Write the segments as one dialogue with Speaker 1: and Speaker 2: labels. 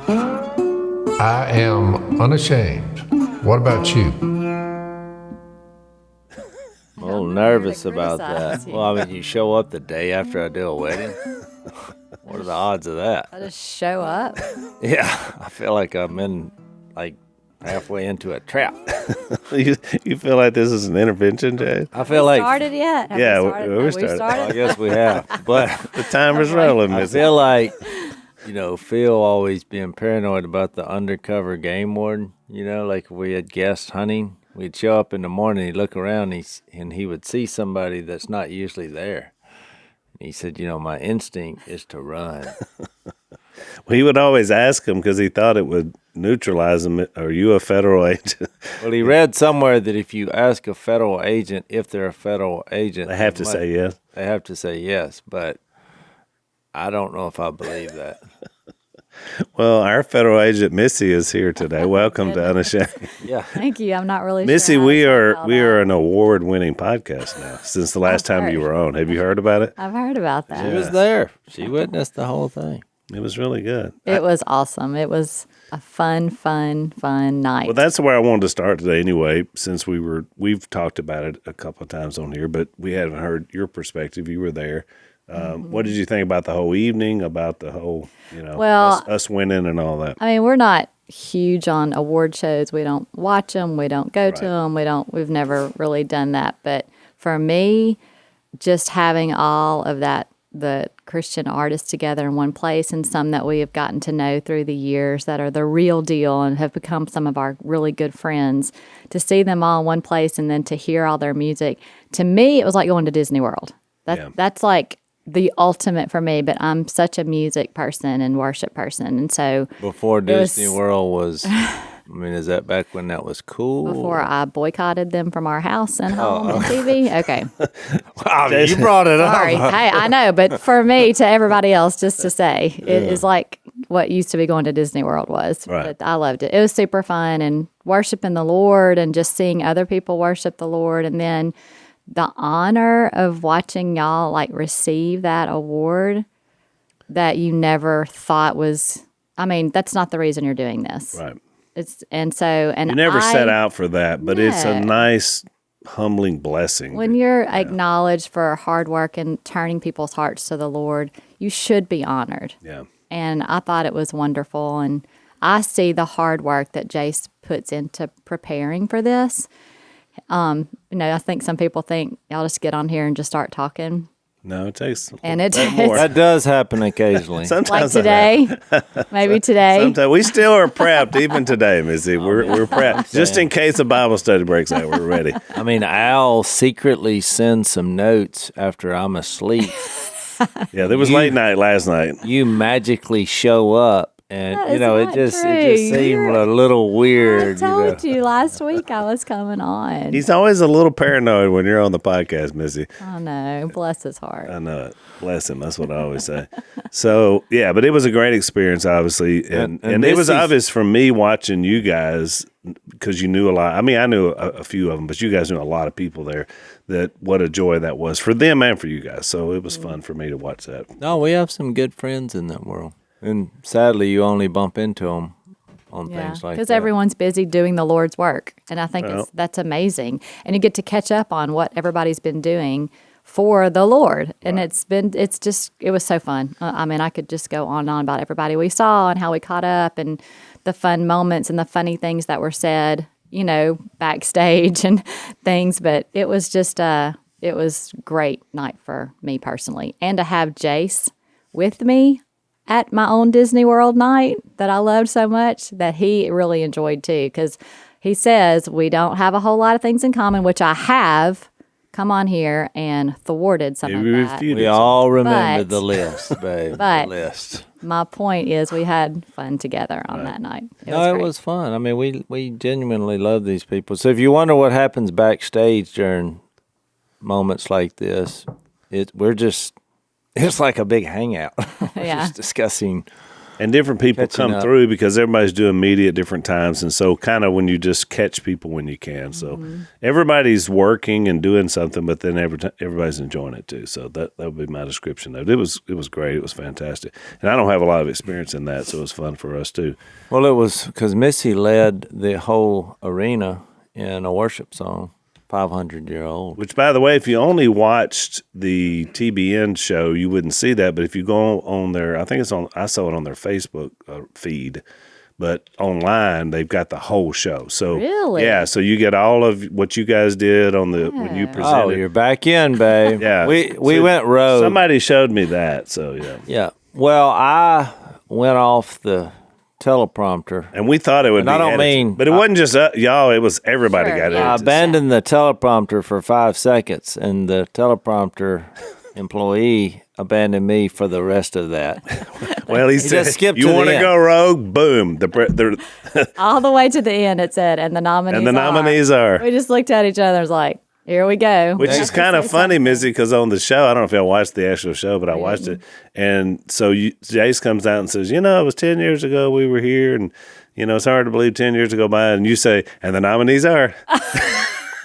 Speaker 1: I am unashamed. What about you?
Speaker 2: I'm a little nervous about that. Well, I mean, you show up the day after I do a wedding. What are the odds of that?
Speaker 3: I just show up.
Speaker 2: Yeah, I feel like I'm in, like, halfway into a trap.
Speaker 4: You feel like this is an intervention, Jay?
Speaker 2: I feel like
Speaker 3: Started yet? Have
Speaker 4: Yeah,
Speaker 3: we started?
Speaker 4: we
Speaker 3: Have we
Speaker 4: started.
Speaker 2: Well, I
Speaker 3: started?
Speaker 2: guess we have, but
Speaker 4: The timer's rolling,
Speaker 2: I
Speaker 4: Missy.
Speaker 2: feel like, Phil always being paranoid about the undercover game warden. Like if we had guests hunting, we'd show up in the morning, he'd look around, and he would see somebody that's not usually there. He said, my instinct is to run.
Speaker 4: Well, he would always ask him because he thought it would neutralize him. Are you a federal agent?
Speaker 2: Well, he read somewhere that if you ask a federal agent if they're a federal agent,
Speaker 4: They have to say yes.
Speaker 2: They have to say yes, but I don't know if I believe that.
Speaker 4: Well, our federal agent Missy is here today. Welcome to Unashamed.
Speaker 2: Yeah.
Speaker 3: Thank you. I'm not really
Speaker 4: Missy,
Speaker 3: sure. how to
Speaker 4: we
Speaker 3: say
Speaker 4: are
Speaker 3: all
Speaker 4: we
Speaker 3: that.
Speaker 4: are an award-winning podcast now since the last time you
Speaker 3: heard.
Speaker 4: were on. Have you heard about it?
Speaker 3: I've heard about that.
Speaker 2: She was there. She witnessed the whole thing.
Speaker 4: It was really good.
Speaker 3: It was awesome. It was a fun night.
Speaker 4: Well, that's where I wanted to start today anyway, since we've talked about it a couple of times on here, but we haven't heard your perspective. You were there. What did you think about the whole evening, about the whole,
Speaker 3: Well,
Speaker 4: us winning and all that?
Speaker 3: I mean, we're not huge on award shows. We don't watch them. We don't go to
Speaker 4: Right.
Speaker 3: them. We've never really done that. But for me, just having all of that, the Christian artists together in one place, and some that we have gotten to know through the years that are the real deal and have become some of our really good friends, to see them all in one place and then to hear all their music, to me, it was like going to Disney World. That's like the ultimate for me, but I'm such a music person and worship person. And so
Speaker 2: Before
Speaker 3: was-
Speaker 2: Disney World was, is that back when that was cool?
Speaker 3: before I boycotted them from our house and home and TV. Okay.
Speaker 2: Wow, you brought it
Speaker 3: Sorry.
Speaker 2: up.
Speaker 3: Hey, I know, but for me, to everybody else, just to say, it is like what used to be going to Disney World was.
Speaker 4: Right.
Speaker 3: But I loved it. It was super fun, and worshiping the Lord and just seeing other people worship the Lord. And then the honor of watching y'all like receive that award that you never thought was, that's not the reason you're doing this.
Speaker 4: Right.
Speaker 3: And
Speaker 4: You never
Speaker 3: I
Speaker 4: set out for that, but it's a
Speaker 3: No.
Speaker 4: nice, humbling blessing.
Speaker 3: When you're acknowledged for hard work and turning people's hearts to the Lord, you should be honored.
Speaker 4: Yeah.
Speaker 3: And I thought it was wonderful. And I see the hard work that Jase puts into preparing for this. I think some people think y'all just get on here and just start talking.
Speaker 4: No, it takes
Speaker 3: And it
Speaker 4: more.
Speaker 2: That does happen occasionally.
Speaker 3: like
Speaker 4: Sometimes
Speaker 3: today, maybe today.
Speaker 4: Sometimes we still are prepped, even today, Missy. We're prepped. Just in case a Bible study breaks out, we're ready.
Speaker 2: Al secretly sends some notes after I'm asleep.
Speaker 4: Yeah, there was late night last night.
Speaker 2: You magically show up, and
Speaker 3: That is
Speaker 2: it
Speaker 3: not
Speaker 2: just
Speaker 3: true.
Speaker 2: seemed a little
Speaker 3: I
Speaker 2: weird.
Speaker 3: told you last week I was coming on.
Speaker 4: He's always a little paranoid when you're on the podcast, Missy.
Speaker 3: Oh, no. Bless his heart.
Speaker 4: I know it. Bless him. That's what I always say. So, yeah, but it was a great experience, obviously. And it was
Speaker 2: Missy's-
Speaker 4: obvious from me watching you guys, because you knew a lot. I mean, I knew a few of them, but you guys knew a lot of people there, that what a joy that was for them and for you guys. So it was fun for me to watch that.
Speaker 2: No, we have some good friends in that world. And sadly, you only bump into them on things like that.
Speaker 3: Because everyone's busy doing the Lord's work. And I think that's amazing. And you get to catch up on what everybody's been doing for the Lord. And it was so fun. I could just go on and on about everybody we saw and how we caught up and the fun moments and the funny things that were said, backstage and things. But it was just, it was great night for me personally. And to have Jase with me at my own Disney World night that I loved so much, that he really enjoyed too, because he says we don't have a whole lot of things in common, which I have come on here and thwarted some of that.
Speaker 2: We all remember
Speaker 3: But-
Speaker 2: the list, babe.
Speaker 3: but-
Speaker 2: the list.
Speaker 3: My point is we had fun together on that night.
Speaker 2: It
Speaker 3: great.
Speaker 2: was fun. We genuinely love these people. So if you wonder what happens backstage during moments like this, it's like a big hangout. We're
Speaker 3: Yeah.
Speaker 2: just discussing
Speaker 4: And different people
Speaker 2: Catching
Speaker 4: come
Speaker 2: up.
Speaker 4: through because everybody's doing media at different times. And so kind of when you just catch people when you can. So everybody's working and doing something, but then everybody's enjoying it too. So that would be my description of it. It was great. It was fantastic. And I don't have a lot of experience in that, so it was fun for us too.
Speaker 2: Well, it was because Missy led the whole arena in a worship song, 500-year-old.
Speaker 4: Which, by the way, if you only watched the TBN show, you wouldn't see that. But if you go on their, I saw it on their Facebook feed, but online they've got the whole show. So
Speaker 3: Really?
Speaker 4: yeah, so you get all of what you guys did on the when you presented.
Speaker 2: Oh, you're back in, babe.
Speaker 4: Yeah,
Speaker 2: we
Speaker 4: So
Speaker 2: went rogue.
Speaker 4: Somebody showed me that. So yeah,
Speaker 2: Yeah. Well, I went off the teleprompter.
Speaker 4: and we thought it would
Speaker 2: And
Speaker 4: be.
Speaker 2: I don't
Speaker 4: edited.
Speaker 2: mean-
Speaker 4: but it wasn't just y'all. It was everybody
Speaker 3: Sure,
Speaker 4: got
Speaker 3: yeah.
Speaker 2: I
Speaker 4: it.
Speaker 2: abandoned the teleprompter for 5 seconds, and the teleprompter employee abandoned me for the rest of that.
Speaker 4: Well, he said,
Speaker 2: just skipped
Speaker 4: "You
Speaker 2: to the
Speaker 4: want to
Speaker 2: end.
Speaker 4: go rogue? Boom!
Speaker 3: All the way to the end, it said, and the nominees
Speaker 4: And the nominees are.
Speaker 3: We just looked at each other and was like, here we go.
Speaker 4: Which is kind of funny, Missy, because on the show, I don't know if y'all watched the actual show, but I watched it. And so Jase comes out and says, it was 10 years ago we were here, and, it's hard to believe 10 years ago by. And you say, and the nominees are.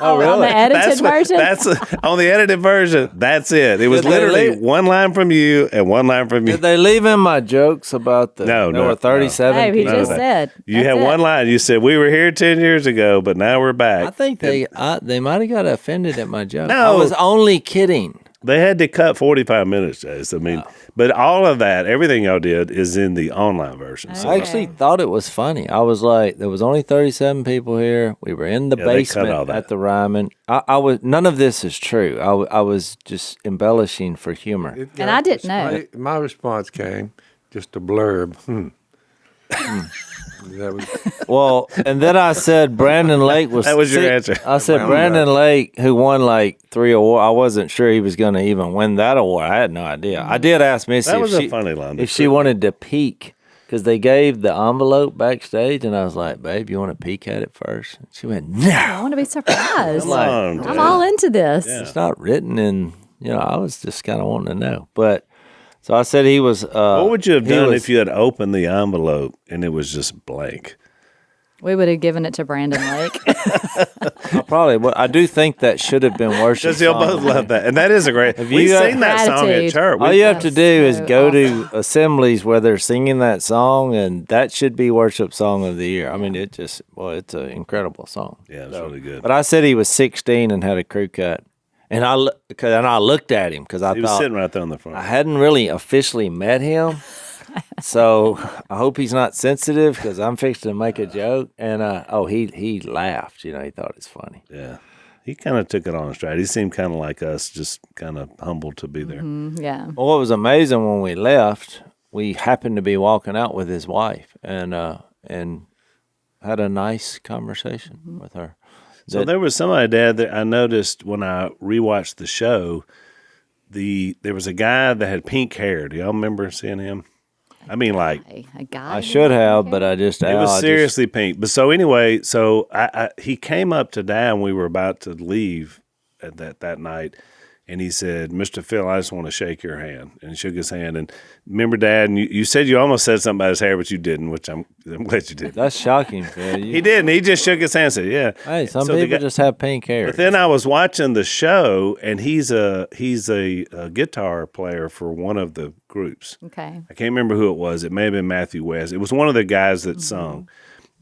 Speaker 3: Oh, really? On the edited version?
Speaker 4: That's on the edited version. That's it. It was
Speaker 2: Did they
Speaker 4: literally
Speaker 2: leave-
Speaker 4: one line from you and one line from me.
Speaker 2: Did they leave in my jokes about the
Speaker 4: No,
Speaker 2: there
Speaker 4: no,
Speaker 2: were 37
Speaker 3: Hey, he
Speaker 2: people?
Speaker 3: just said.
Speaker 4: You
Speaker 3: That's
Speaker 4: had
Speaker 3: it.
Speaker 4: one line. You said, we were here 10 years ago, but now we're back.
Speaker 2: I think they might have got offended at my joke.
Speaker 4: No.
Speaker 2: I was only kidding.
Speaker 4: They had to cut 45 minutes, Jase. I mean, but all of that, everything y'all did is in the online version. So
Speaker 2: I actually thought it was funny. I was like, there was only 37 people here. We were in the
Speaker 4: Yeah, they cut all
Speaker 2: basement
Speaker 4: that.
Speaker 2: at the Ryman. I was none of this is true. I was just embellishing for humor.
Speaker 3: And I didn't know.
Speaker 1: My response came just a blurb. That was
Speaker 2: Well, and then I said Brandon Lake was.
Speaker 4: That was your answer.
Speaker 2: I said Brandon Lake, who won like 3 awards. I wasn't sure he was going to even win that award. I had no idea. I did ask Missy
Speaker 4: That was
Speaker 2: if
Speaker 4: a
Speaker 2: she,
Speaker 4: funny line.
Speaker 2: if she wanted to peek, because they gave the envelope backstage, and I was like, "Babe, you want to peek at it first?" And she went, "No,
Speaker 3: I want to be surprised.
Speaker 4: Come on,
Speaker 3: I'm all into this.
Speaker 2: it's not written." And I was just kind of wanting to know, but. So I said he was.
Speaker 4: What would you have
Speaker 2: he
Speaker 4: done
Speaker 2: was-
Speaker 4: if you had opened the envelope and it was just blank?
Speaker 3: We would have given it to Brandon Lake.
Speaker 2: I probably. But I do think that should have been worship.
Speaker 4: Because you'll
Speaker 2: song.
Speaker 4: both love that. And that is a great.
Speaker 2: you
Speaker 4: We
Speaker 2: got-
Speaker 4: sing that song at
Speaker 3: Gratitude.
Speaker 4: church.
Speaker 2: All you have to do is
Speaker 3: so
Speaker 2: go to assemblies where they're singing that song, and that should be worship song of the year. I mean, it's an incredible song.
Speaker 4: Yeah, it's really good.
Speaker 2: But I said he was 16 and had a crew cut, and I looked at him because I
Speaker 4: He was
Speaker 2: thought
Speaker 4: sitting right there on the front.
Speaker 2: I hadn't really officially met him. So I hope he's not sensitive because I'm fixing to make a joke. And he laughed. He thought it was funny.
Speaker 4: Yeah. He kind of took it on stride. He seemed kind of like us, just kind of humbled to be there.
Speaker 3: Yeah.
Speaker 2: Well, what was amazing when we left, we happened to be walking out with his wife and had a nice conversation with her.
Speaker 4: So there was somebody, Dad, that I noticed when I rewatched the show. There was a guy that had pink hair. Do y'all remember seeing him? I mean, like
Speaker 3: A guy.
Speaker 2: I should have, but I just
Speaker 4: it was seriously pink. But so anyway, he came up to Dad and we were about to leave at that night, and he said, "Mr. Phil, I just want to shake your hand," and he shook his hand. And remember, Dad, and you said you almost said something about his hair, but you didn't, which I'm glad you did.
Speaker 2: That's shocking, Phil.
Speaker 4: He didn't. He just shook his hand and said, "Yeah."
Speaker 2: Hey, some
Speaker 4: So the
Speaker 2: people
Speaker 4: guy-
Speaker 2: just have pink hair.
Speaker 4: But then I was watching the show, and he's a guitar player for one of the groups.
Speaker 3: Okay.
Speaker 4: I can't remember who it was. It may have been Matthew West. It was one of the guys that sung,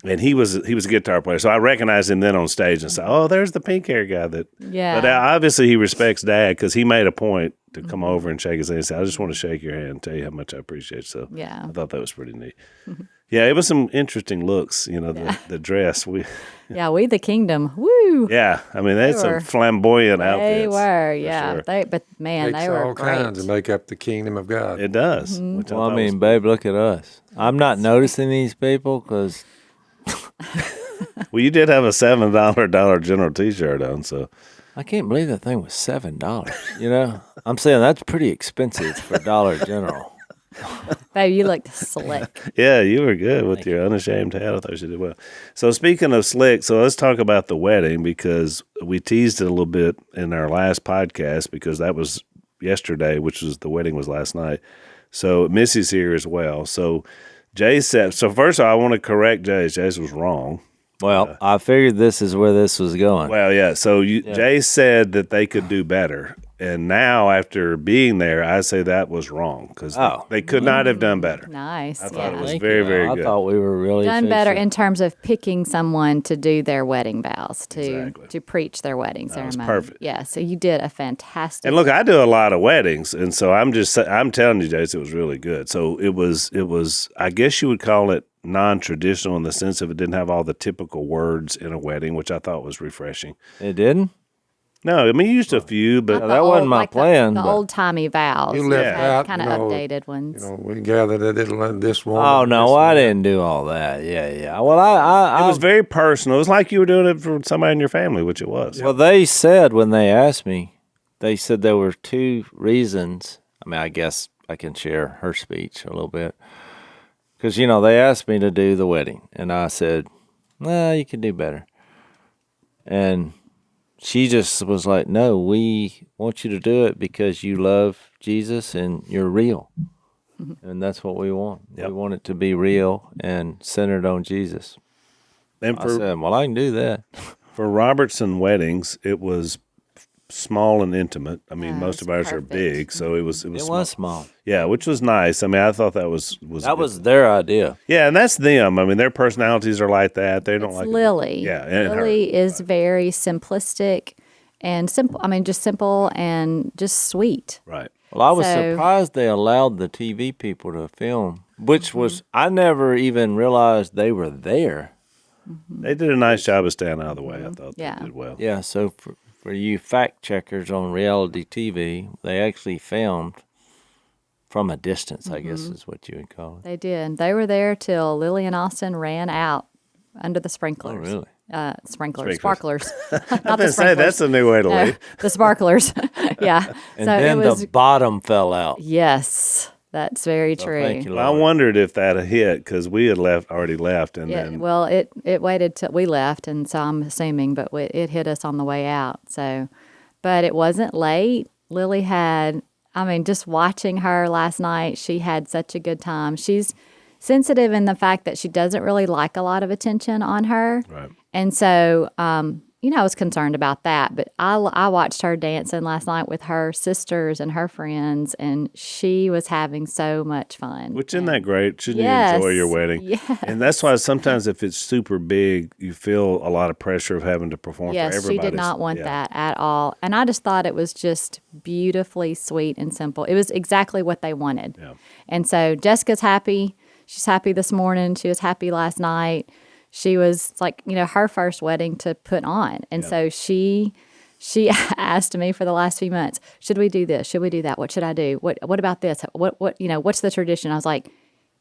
Speaker 4: and he was a guitar player. So I recognized him then on stage and said, "Oh, there's the pink hair guy."
Speaker 3: Yeah.
Speaker 4: But obviously he respects Dad because he made a point to come over and shake his hand and say, "I just want to shake your hand and tell you how much I appreciate it." So
Speaker 3: Yeah.
Speaker 4: I thought that was pretty neat. Yeah, it was some interesting looks. The dress.
Speaker 3: Yeah, we the kingdom. Woo.
Speaker 4: Yeah, I mean that's
Speaker 3: were-
Speaker 4: some flamboyant outfits.
Speaker 3: They were,
Speaker 4: for
Speaker 3: yeah.
Speaker 4: sure.
Speaker 3: But man,
Speaker 1: takes
Speaker 3: they were
Speaker 1: all
Speaker 3: great.
Speaker 1: kinds to make up the kingdom of God.
Speaker 4: It does. Which
Speaker 2: Well, I
Speaker 4: thought
Speaker 2: mean,
Speaker 4: was-
Speaker 2: babe, look at us. I'm not noticing these people because
Speaker 4: well, you did have a $7 Dollar General T-shirt on, so
Speaker 2: I can't believe that thing was $7. I'm saying that's pretty expensive for Dollar General.
Speaker 3: Babe, you looked slick.
Speaker 4: yeah, you were good with your unashamed hat. I thought you did well. So speaking of slick, so let's talk about the wedding because we teased it a little bit in our last podcast because that was yesterday, which was the wedding was last night. So Missy's here as well. So Jase said, so first of all, I want to correct Jase. Jase was wrong.
Speaker 2: Well, I figured this is where this was going.
Speaker 4: Well, yeah. So Jase said that they could do better. And now, after being there, I say that was wrong because they could not have done better.
Speaker 3: Nice.
Speaker 4: I thought it was
Speaker 2: Thank
Speaker 4: very,
Speaker 2: you.
Speaker 4: very
Speaker 2: I
Speaker 4: good.
Speaker 2: thought we were really
Speaker 3: Done better
Speaker 2: fixing-
Speaker 3: in terms of picking someone to do their wedding vows, to
Speaker 4: Exactly.
Speaker 3: to preach their wedding
Speaker 4: was
Speaker 3: ceremony.
Speaker 4: perfect.
Speaker 3: Yeah, so you did a fantastic.
Speaker 4: And look, I do a lot of weddings, and so I'm telling you, Jase, it was really good. So it was. I guess you would call it non-traditional in the sense of it didn't have all the typical words in a wedding, which I thought was refreshing.
Speaker 2: It didn't?
Speaker 4: No, I mean, you used a few, but
Speaker 2: that wasn't my plan,
Speaker 3: The
Speaker 2: but-
Speaker 3: old timey vows.
Speaker 1: You left out,
Speaker 3: kind of updated ones.
Speaker 1: We gathered at this one.
Speaker 2: Oh, no, I didn't do all that. Yeah. Well,
Speaker 4: it was very personal. It was like you were doing it for somebody in your family, which it was.
Speaker 2: Well, they said when they asked me, they said there were 2 reasons. I mean, I guess I can share her speech a little bit. Because, they asked me to do the wedding. And I said, no, you can do better. And she just was like, no, we want you to do it because you love Jesus and you're real. And that's what we want.
Speaker 4: Yep.
Speaker 2: We want it to be real and centered on Jesus.
Speaker 4: And
Speaker 2: I said, well, I can do that.
Speaker 4: for Robertson weddings, it was small and intimate. I mean, most of ours are
Speaker 3: perfect.
Speaker 4: big, so it was
Speaker 2: It
Speaker 4: small.
Speaker 2: was small.
Speaker 4: Yeah, which was nice. I mean, I thought that was
Speaker 2: That was their idea.
Speaker 4: yeah, and that's them. I mean, their personalities are like that. They don't
Speaker 3: It's
Speaker 4: like
Speaker 3: Lily.
Speaker 4: Yeah, and her.
Speaker 3: Lily is very simplistic and simple. I mean, just simple and just sweet.
Speaker 4: Right.
Speaker 2: Well, I was
Speaker 3: So-
Speaker 2: surprised they allowed the TV people to film, which was, I never even realized they were there.
Speaker 4: They did a nice job of staying out of the way. I thought
Speaker 3: Yeah.
Speaker 4: they did well.
Speaker 2: Yeah, so for you fact checkers on reality TV, they actually filmed from a distance, I guess is what you would call it.
Speaker 3: They did. They were there till Lily and Austin ran out under the sprinklers.
Speaker 2: Oh, really?
Speaker 3: Sprinklers.
Speaker 4: Sprinklers.
Speaker 3: Sparklers.
Speaker 4: I
Speaker 3: Not the
Speaker 4: was say that's
Speaker 3: sprinklers.
Speaker 4: a new way to
Speaker 3: No,
Speaker 4: leave.
Speaker 3: the sparklers. Yeah.
Speaker 2: And
Speaker 3: so
Speaker 2: then
Speaker 3: it was,
Speaker 2: the bottom fell out.
Speaker 3: yes, that's very
Speaker 2: So
Speaker 3: true.
Speaker 2: thank you,
Speaker 4: Well, I
Speaker 2: Lord.
Speaker 4: wondered if that had hit because we had already left, and
Speaker 3: Yeah,
Speaker 4: then
Speaker 3: well, it waited till we left, and so I'm assuming, but it hit us on the way out. So, but it wasn't late. Lily had, I mean, just watching her last night, she had such a good time. She's sensitive in the fact that she doesn't really like a lot of attention on her,
Speaker 4: right.
Speaker 3: and so, I was concerned about that. But I watched her dancing last night with her sisters and her friends, and she was having so much fun.
Speaker 4: Which isn't that great? Shouldn't
Speaker 3: Yes,
Speaker 4: you enjoy your wedding?
Speaker 3: yes.
Speaker 4: And that's why sometimes if it's super big, you feel a lot of pressure of having to perform for
Speaker 3: Yes,
Speaker 4: everybody.
Speaker 3: she did not want
Speaker 4: Yeah.
Speaker 3: that at all. And I just thought it was just beautifully sweet and simple. It was exactly what they wanted.
Speaker 4: Yeah.
Speaker 3: And so Jessica's happy. She's happy this morning. She was happy last night. She was like, her first wedding to put on. And so she asked me for the last few months, should we do this? Should we do that? What should I do? What about this? What's the tradition? I was like,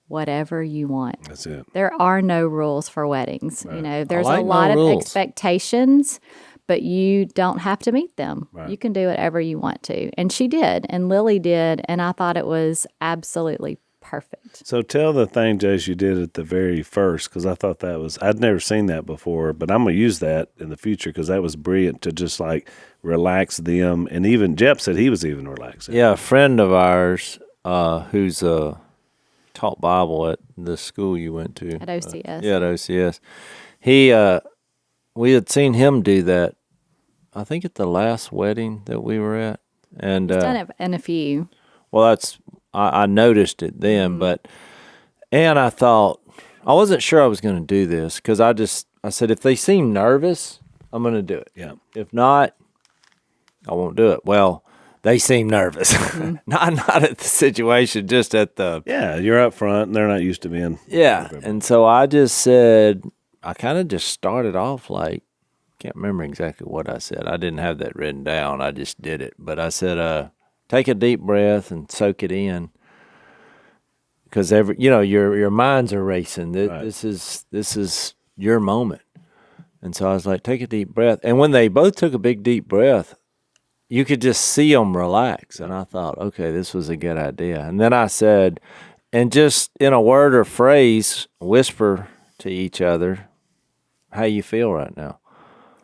Speaker 3: whatever you want.
Speaker 4: That's it.
Speaker 3: There are no rules for weddings. There's
Speaker 2: like
Speaker 3: a
Speaker 2: no
Speaker 3: lot of
Speaker 2: rules.
Speaker 3: expectations, but you don't have to meet them.
Speaker 4: Right.
Speaker 3: You can do whatever you want to. And she did, and Lily did, and I thought it was absolutely perfect.
Speaker 4: So tell the thing, Jase, you did at the very first, because I thought I'd never seen that before, but I'm going to use that in the future because that was brilliant to just like relax them. And even Jep said he was even relaxing.
Speaker 2: Yeah, a friend of ours who's taught Bible at the school you went to.
Speaker 3: At OCS.
Speaker 2: Yeah, at OCS. We had seen him do that, I think at the last wedding that we were at. And
Speaker 3: He's done it in a few.
Speaker 2: well, I noticed it then, and I thought, I wasn't sure I was going to do this because I said, if they seem nervous, I'm going to do it.
Speaker 4: Yeah.
Speaker 2: If not, I won't do it. Well, they seem nervous. not at the situation, just at the,
Speaker 4: Yeah, you're up front and they're not used to being.
Speaker 2: yeah. And so I just said, I kind of just started off like, can't remember exactly what I said. I didn't have that written down. I just did it. But I said, take a deep breath and soak it in, because your minds are racing.
Speaker 4: Right.
Speaker 2: This is your moment, and so I was like, take a deep breath. And when they both took a big deep breath, you could just see them relax. And I thought, okay, this was a good idea. And then I said, and just in a word or phrase, whisper to each other how you feel right now.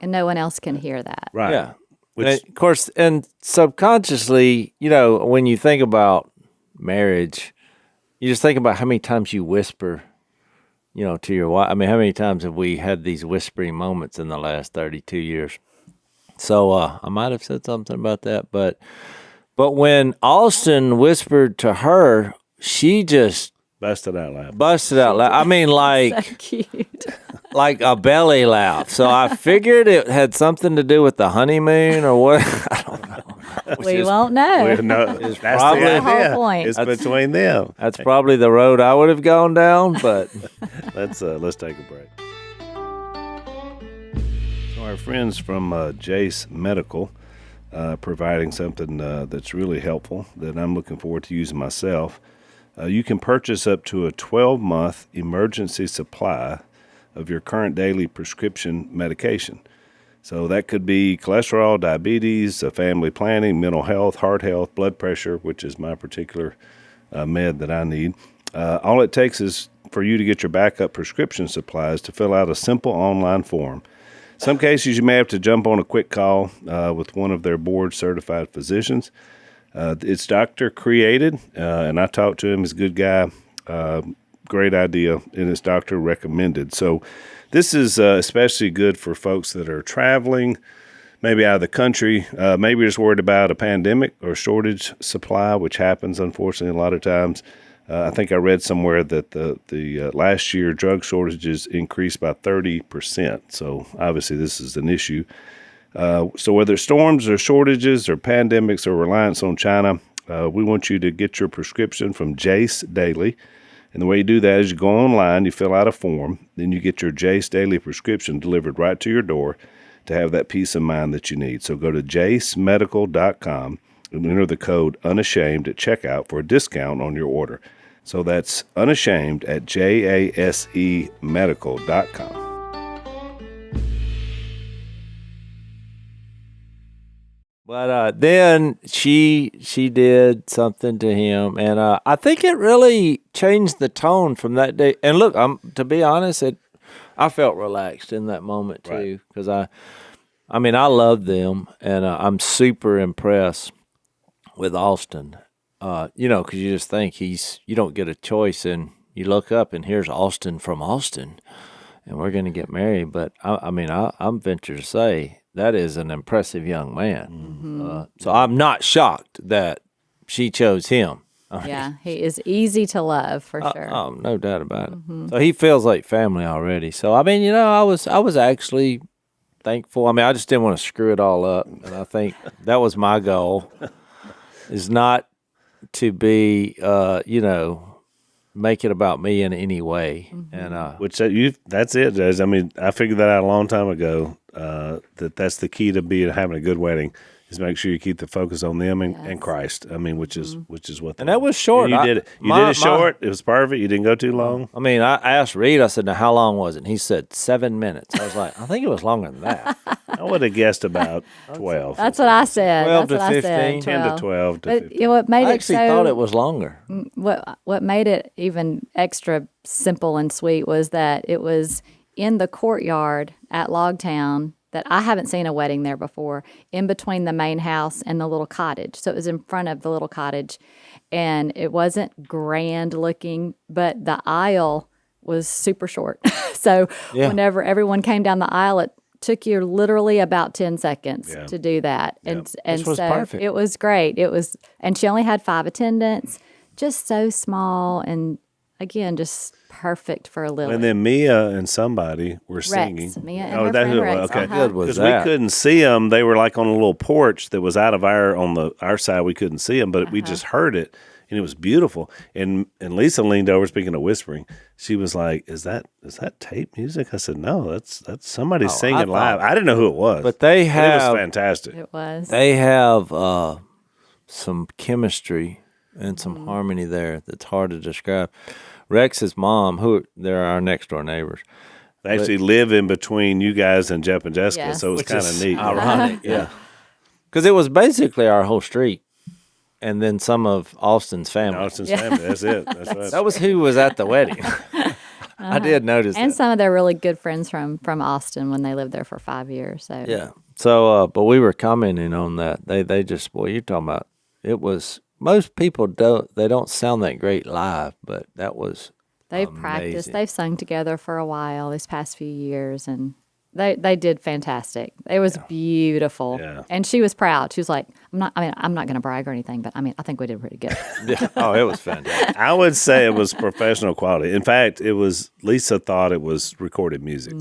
Speaker 3: And no one else can hear that.
Speaker 4: Right.
Speaker 2: Yeah.
Speaker 4: Which,
Speaker 2: And of course, and subconsciously, when you think about marriage, you just think about how many times you whisper, to your wife. I mean, how many times have we had these whispering moments in the last 32 years? So I might have said something about that, but when Austin whispered to her, she just
Speaker 4: busted out laughing.
Speaker 2: I mean,
Speaker 3: So cute.
Speaker 2: like a belly laugh. So I figured it had something to do with the honeymoon or what. I don't know.
Speaker 3: We won't know.
Speaker 4: That's
Speaker 2: probably
Speaker 3: the whole point.
Speaker 4: It's between them.
Speaker 2: That's probably the road I would have gone down, but
Speaker 4: Let's take a break. So our friends from Jase Medical providing something that's really helpful that I'm looking forward to using myself. You can purchase up to a 12-month emergency supply of your current daily prescription medication. So that could be cholesterol, diabetes, family planning, mental health, heart health, blood pressure, which is my particular med that I need. All it takes is for you to get your backup prescription supplies to fill out a simple online form. Some cases you may have to jump on a quick call with one of their board-certified physicians. It's doctor created, and I talked to him. He's a good guy. Great idea, and it's doctor recommended. So this is especially good for folks that are traveling, maybe out of the country, maybe you're just worried about a pandemic or shortage supply, which happens, unfortunately, a lot of times. I think I read somewhere that the last year drug shortages increased by 30%. So obviously this is an issue. So whether storms or shortages or pandemics or reliance on China, we want you to get your prescription from Jase Daily. And the way you do that is you go online, you fill out a form, then you get your Jase Daily prescription delivered right to your door to have that peace of mind that you need. So go to jasemedical.com and enter the code Unashamed at checkout for a discount on your order. So that's Unashamed at jasemedical.com.
Speaker 2: But then she did something to him, and I think it really changed the tone from that day. And look, to be honest, I felt relaxed in that moment too, because I mean, I love them, and I'm super impressed with Austin. Because you just think you don't get a choice, and you look up and here's Austin from Austin, and we're going to get married. But I'm venture to say that is an impressive young man. Mm-hmm. So I'm not shocked that she chose him.
Speaker 3: Yeah, he is easy to love for sure.
Speaker 2: Oh, no doubt about it. Mm-hmm. So he feels like family already. So I mean, I was actually thankful. I mean, I just didn't want to screw it all up, and I think that was my goal, is not to be, make it about me in any way. Mm-hmm. And
Speaker 4: that's it, Jase. I mean, I figured that out a long time ago. That's the key to having a good wedding, is make sure you keep the focus on them and Christ. I mean, which is what.
Speaker 2: And that was short.
Speaker 4: You did it. You did it short. It was perfect. You didn't go too long.
Speaker 2: I mean, I asked Reed. I said, "Now, how long was it?" And he said 7 minutes. I was like, I think it was longer than that.
Speaker 4: I would have guessed about 12.
Speaker 3: That's what I said.
Speaker 2: 12
Speaker 3: That's
Speaker 2: to
Speaker 3: what
Speaker 2: 15.
Speaker 3: I said,
Speaker 4: 10 to 12 to
Speaker 3: But
Speaker 4: 15.
Speaker 3: what made
Speaker 2: I
Speaker 3: it
Speaker 2: actually
Speaker 3: so
Speaker 2: thought it was longer.
Speaker 3: What made it even extra simple and sweet was that it was in the courtyard at Logtown, that I haven't seen a wedding there before, in between the main house and the little cottage. So it was in front of the little cottage, and it wasn't grand looking, but the aisle was super short. So whenever everyone came down the aisle, it took you literally about 10 seconds to do that. And
Speaker 2: This was
Speaker 3: so
Speaker 2: perfect.
Speaker 3: it was great. And she only had 5 attendants, just so small, and again, just perfect for Lily.
Speaker 4: And then Mia and somebody were singing.
Speaker 3: Mia and her friend Rex.
Speaker 4: Okay,
Speaker 2: good was
Speaker 4: because
Speaker 2: that?
Speaker 4: we couldn't see them. They were like on a little porch that was out of our side. We couldn't see them, but we just heard it, and it was beautiful. And Lisa leaned over, speaking of whispering. She was like, "Is that tape music?" I said, "No, that's somebody singing live." I didn't know who it was,
Speaker 2: But it
Speaker 4: was fantastic.
Speaker 3: It was.
Speaker 2: They have some chemistry and some harmony there that's hard to describe. Rex's mom, they're our next door neighbors.
Speaker 4: They actually live in between you guys and Jeff and Jessica,
Speaker 3: Yes.
Speaker 4: so it was kind of neat.
Speaker 2: Ironic, yeah. Because it was basically our whole street, and then some of Austin's family.
Speaker 4: Austin's family, that's it. That's right.
Speaker 2: That was who was at the wedding. I did notice
Speaker 3: And
Speaker 2: that.
Speaker 3: some of their really good friends from Austin when they lived there for 5 years. So
Speaker 2: Yeah. So, but we were commenting on that. They just, boy, you're talking about, it was most people don't sound that great live, but that was
Speaker 3: They've
Speaker 2: amazing.
Speaker 3: practiced. They've sung together for a while this past few years, and they did fantastic. It was beautiful.
Speaker 4: Yeah.
Speaker 3: And she was proud. She was like, I'm not going to brag or anything, but I think we did pretty good.
Speaker 2: Yeah. Oh, it was fantastic.
Speaker 4: I would say it was professional quality. In fact, Lisa thought it was recorded music,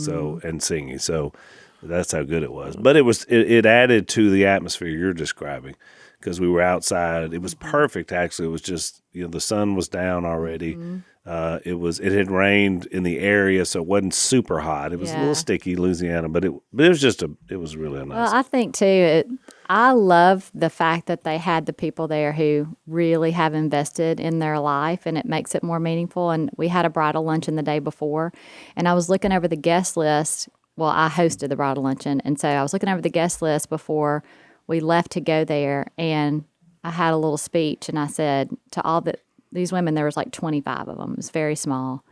Speaker 4: and singing. So that's how good it was. But it added to the atmosphere you're describing, because we were outside. It was perfect, actually. It was just, the sun was down already. It had rained in the area, so it wasn't super hot. It was a little sticky, Louisiana, but it was really nice.
Speaker 3: Well, I think too, I love the fact that they had the people there who really have invested in their life, and it makes it more meaningful. And we had a bridal luncheon the day before, and I was looking over the guest list. Well, I hosted the bridal luncheon, and so I was looking over the guest list before we left to go there, and I had a little speech, and I said to all these women, there was like 25 of them. It was very small.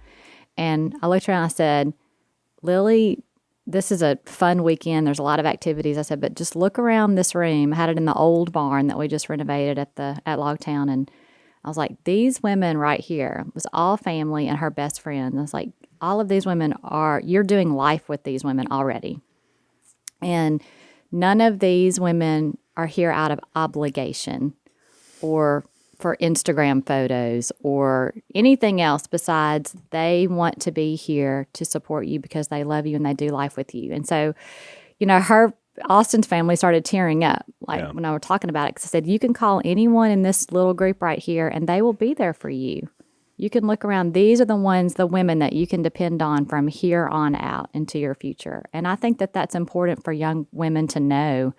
Speaker 3: And I looked around and I said, Lily, this is a fun weekend. There's a lot of activities. I said, but just look around this room. I had it in the old barn that we just renovated at Logtown. And I was like, these women right here, it was all family and her best friend. I was like, all of these women you're doing life with these women already. And none of these women are here out of obligation or for Instagram photos or anything else besides they want to be here to support you because they love you and they do life with you. And so, Austin's family started tearing up when I were talking about it, because I said, you can call anyone in this little group right here and they will be there for you. You can look around. These are the women that you can depend on from here on out into your future. And I think that that's important for young women to know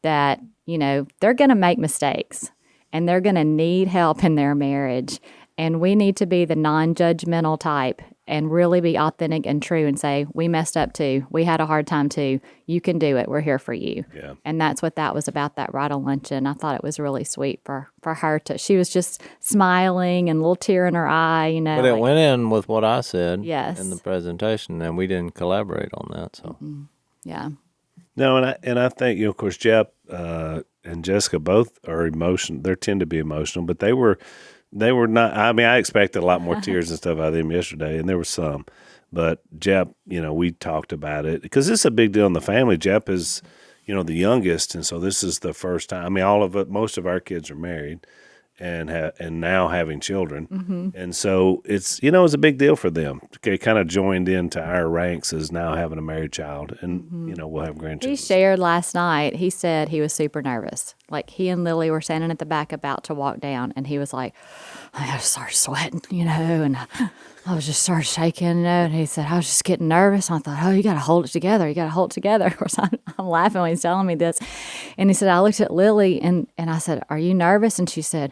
Speaker 3: that, they're going to make mistakes. And they're going to need help in their marriage. And we need to be the non-judgmental type and really be authentic and true and say, we messed up too. We had a hard time too. You can do it. We're here for you.
Speaker 4: Yeah.
Speaker 3: And that's what that was about, that bridal luncheon. I thought it was really sweet for her she was just smiling and a little tear in her eye,
Speaker 2: But it went in with what I said
Speaker 3: in
Speaker 2: the presentation, and we didn't collaborate on that. So
Speaker 3: Yeah.
Speaker 4: No, and I think, of course, Jep and Jessica both are emotional. They tend to be emotional, but they were not. I mean, I expected a lot more tears and stuff out of them yesterday, and there were some. But Jep, we talked about it because this is a big deal in the family. Jep is, the youngest, and so this is the first time. I mean, most of our kids are married and now having children, and so it's it's a big deal for them. They kind of joined into our ranks as now having a married child, and we'll have grandchildren.
Speaker 3: He shared last night, he said he was super nervous. Like, he and Lily were standing at the back about to walk down, and he was like, I just started sweating, and I was just started shaking, and he said, I was just getting nervous. And I thought, oh, you got to hold it together. You got to hold it together. Of course, I'm laughing when he's telling me this. And he said, I looked at Lily, and I said, are you nervous? And she said,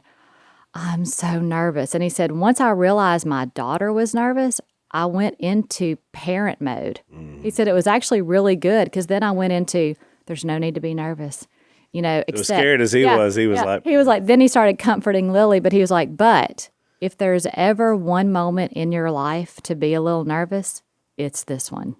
Speaker 3: I'm so nervous. And he said, once I realized my daughter was nervous, I went into parent mode. He said it was actually really good, because then I went into, there's no need to be nervous.
Speaker 4: As scared as he was, he was like,
Speaker 3: then he started comforting Lily, but he was like, but if there's ever one moment in your life to be a little nervous, it's this one.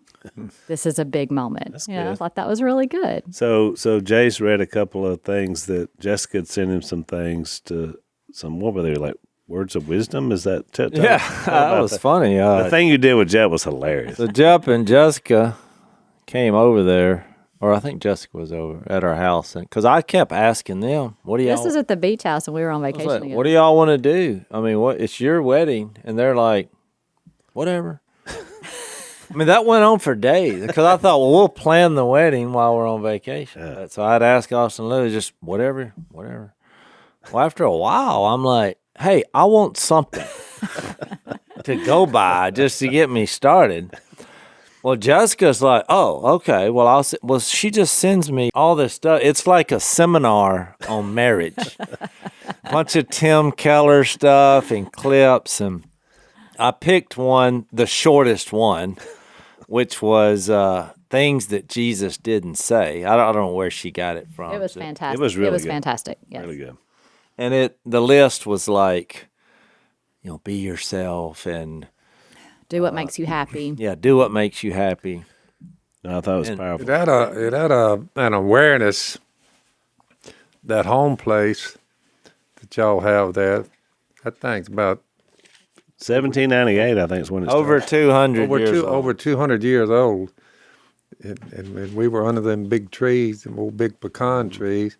Speaker 3: This is a big moment.
Speaker 4: That's
Speaker 3: good.
Speaker 4: good.
Speaker 3: I thought that was really good.
Speaker 4: So Jase read a couple of things that Jessica had sent him some things to what were they, like words of wisdom? Is that?
Speaker 2: That was funny.
Speaker 4: The thing you did with Jep was hilarious.
Speaker 2: So Jep and Jessica came over there, or I think Jessica was over at our house, because I kept asking them, "What do y'all?"
Speaker 3: This is at the beach house, and we were on vacation together.
Speaker 2: What do y'all want to do? I mean, it's your wedding, and they're like, whatever. I mean, that went on for days, because I thought, well, we'll plan the wedding while we're on vacation.
Speaker 4: Yeah.
Speaker 2: So I'd ask Austin and Lily, just whatever. Well, after a while, I'm like, hey, I want something to go by just to get me started. Well, Jessica's like, oh, okay. Well, she just sends me all this stuff. It's like a seminar on marriage. Bunch of Tim Keller stuff and clips. And I picked one, the shortest one, which was things that Jesus didn't say. I don't know where she got it from.
Speaker 3: It was fantastic.
Speaker 4: It was really good.
Speaker 3: Fantastic. Yes.
Speaker 4: Really good.
Speaker 2: And the list was like, be yourself and
Speaker 3: do what makes you happy.
Speaker 2: Yeah, do what makes you happy.
Speaker 4: No, I thought it was powerful.
Speaker 1: It had an awareness, that home place,
Speaker 5: that y'all have there. That thing's about
Speaker 4: 1798, I think, is when it's
Speaker 2: Over
Speaker 4: started.
Speaker 2: 200 years old.
Speaker 5: over 200 years old. And we were under them big trees, them old big pecan trees.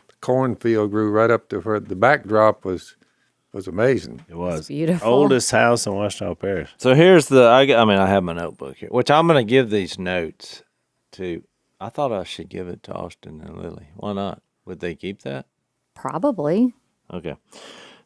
Speaker 5: The cornfield grew right up to where the backdrop was amazing.
Speaker 4: It was.
Speaker 3: It's beautiful.
Speaker 4: Oldest house in Washington Parish.
Speaker 2: So here's I have my notebook here, which I'm going to give these notes to. I thought I should give it to Austin and Lily. Why not? Would they keep that?
Speaker 3: Probably.
Speaker 2: Okay.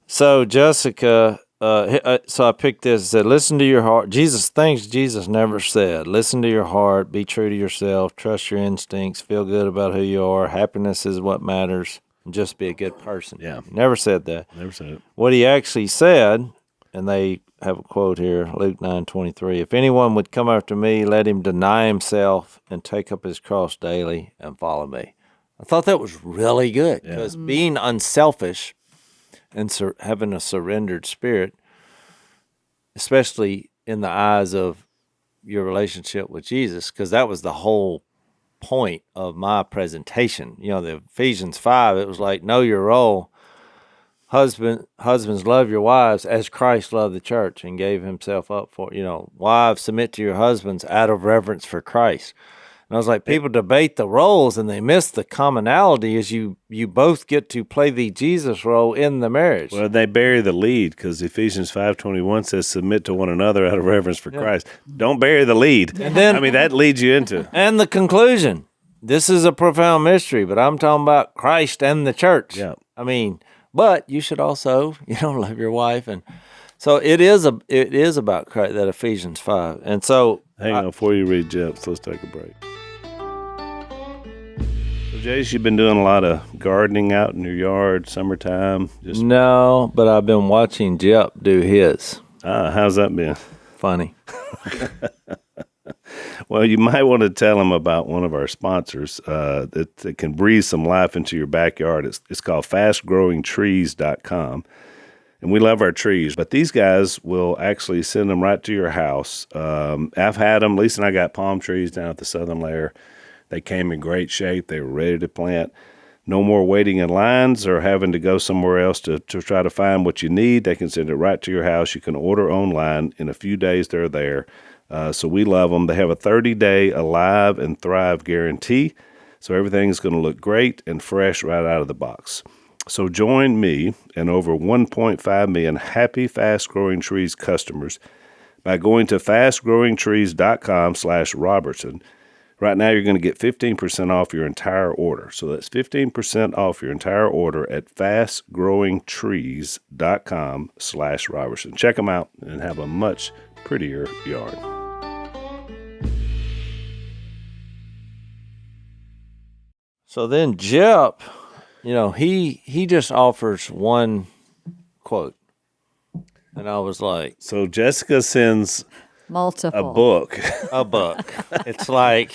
Speaker 2: So Jessica, so I picked this. It said, listen to your heart. Things Jesus never said. Listen to your heart. Be true to yourself. Trust your instincts. Feel good about who you are. Happiness is what matters. And just be a good person.
Speaker 4: Yeah.
Speaker 2: Never said that.
Speaker 4: Never said it.
Speaker 2: What he actually said, and they have a quote here, Luke 9:23. If anyone would come after me, let him deny himself and take up his cross daily and follow me. I thought that was really good because being unselfish and having a surrendered spirit, especially in the eyes of your relationship with Jesus, because that was the whole point of my presentation. You know, the Ephesians 5, it was like, know your role. Husbands, love your wives as Christ loved the church and gave himself up for, wives, submit to your husbands out of reverence for Christ. And I was like, people debate the roles and they miss the commonality is you both get to play the Jesus role in the marriage.
Speaker 4: Well, they bury the lead because Ephesians 5:21 says, submit to one another out of reverence for Christ. Don't bury the lead.
Speaker 2: And then,
Speaker 4: that leads you into.
Speaker 2: And the conclusion, this is a profound mystery, but I'm talking about Christ and the church.
Speaker 4: Yeah.
Speaker 2: But you should also, love your wife. And so it is about Christ, that Ephesians 5. And so
Speaker 4: Hang on, before you read Jep's, let's take a break. So, Jase, you've been doing a lot of gardening out in your yard, summertime.
Speaker 2: No, but I've been watching Jep do his.
Speaker 4: How's that been?
Speaker 2: Funny.
Speaker 4: Well, you might want to tell them about one of our sponsors that can breathe some life into your backyard. It's called fastgrowingtrees.com. And we love our trees, but these guys will actually send them right to your house. I've had them. Lisa and I got palm trees down at the Southern Lair. They came in great shape. They were ready to plant. No more waiting in lines or having to go somewhere else to try to find what you need. They can send it right to your house. You can order online. In a few days, they're there. So we love them. They have a 30-day Alive and Thrive guarantee. So everything's going to look great and fresh right out of the box. So join me and over 1.5 million happy Fast Growing Trees customers by going to fastgrowingtrees.com/Robertson. Right now, you're going to get 15% off your entire order. So that's 15% off your entire order at fastgrowingtrees.com/Robertson. Check them out and have a much prettier yard.
Speaker 2: So then Jep, he just offers one quote. And I was like,
Speaker 4: So Jessica sends
Speaker 3: Multiple.
Speaker 4: a book,
Speaker 2: It's like,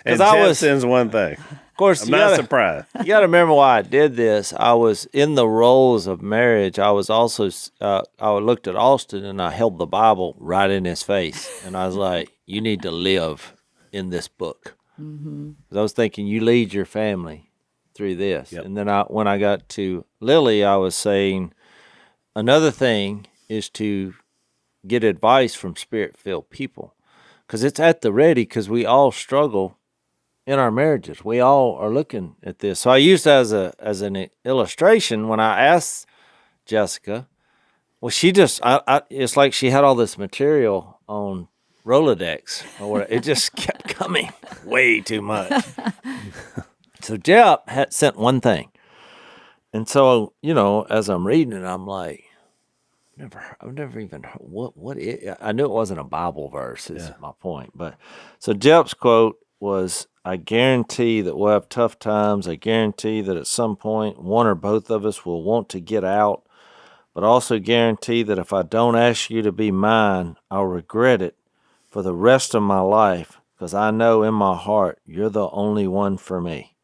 Speaker 4: and
Speaker 2: because
Speaker 4: Jeff sends one thing.
Speaker 2: of course,
Speaker 4: I'm not surprised.
Speaker 2: You got to remember why I did this. I was in the roles of marriage. I was also, I looked at Austin and I held the Bible right in his face. And I was like, you need to live in this book. Mm-hmm. 'Cause I was thinking, you lead your family through this.
Speaker 4: Yep.
Speaker 2: And then when I got to Lily, I was saying, another thing is to get advice from spirit-filled people. Because it's at the ready, because we all struggle in our marriages. We all are looking at this. So I used as an illustration when I asked Jessica. Well, she just it's like she had all this material on Rolodex, or it just kept coming way too much. So Jep had sent one thing, and so as I'm reading it, I'm like, I've never even heard what I knew it wasn't a Bible verse. Is my point, but so Jep's quote was, I guarantee that we'll have tough times. I guarantee that at some point, one or both of us will want to get out, but also guarantee that if I don't ask you to be mine, I'll regret it for the rest of my life, because I know in my heart you're the only one for me.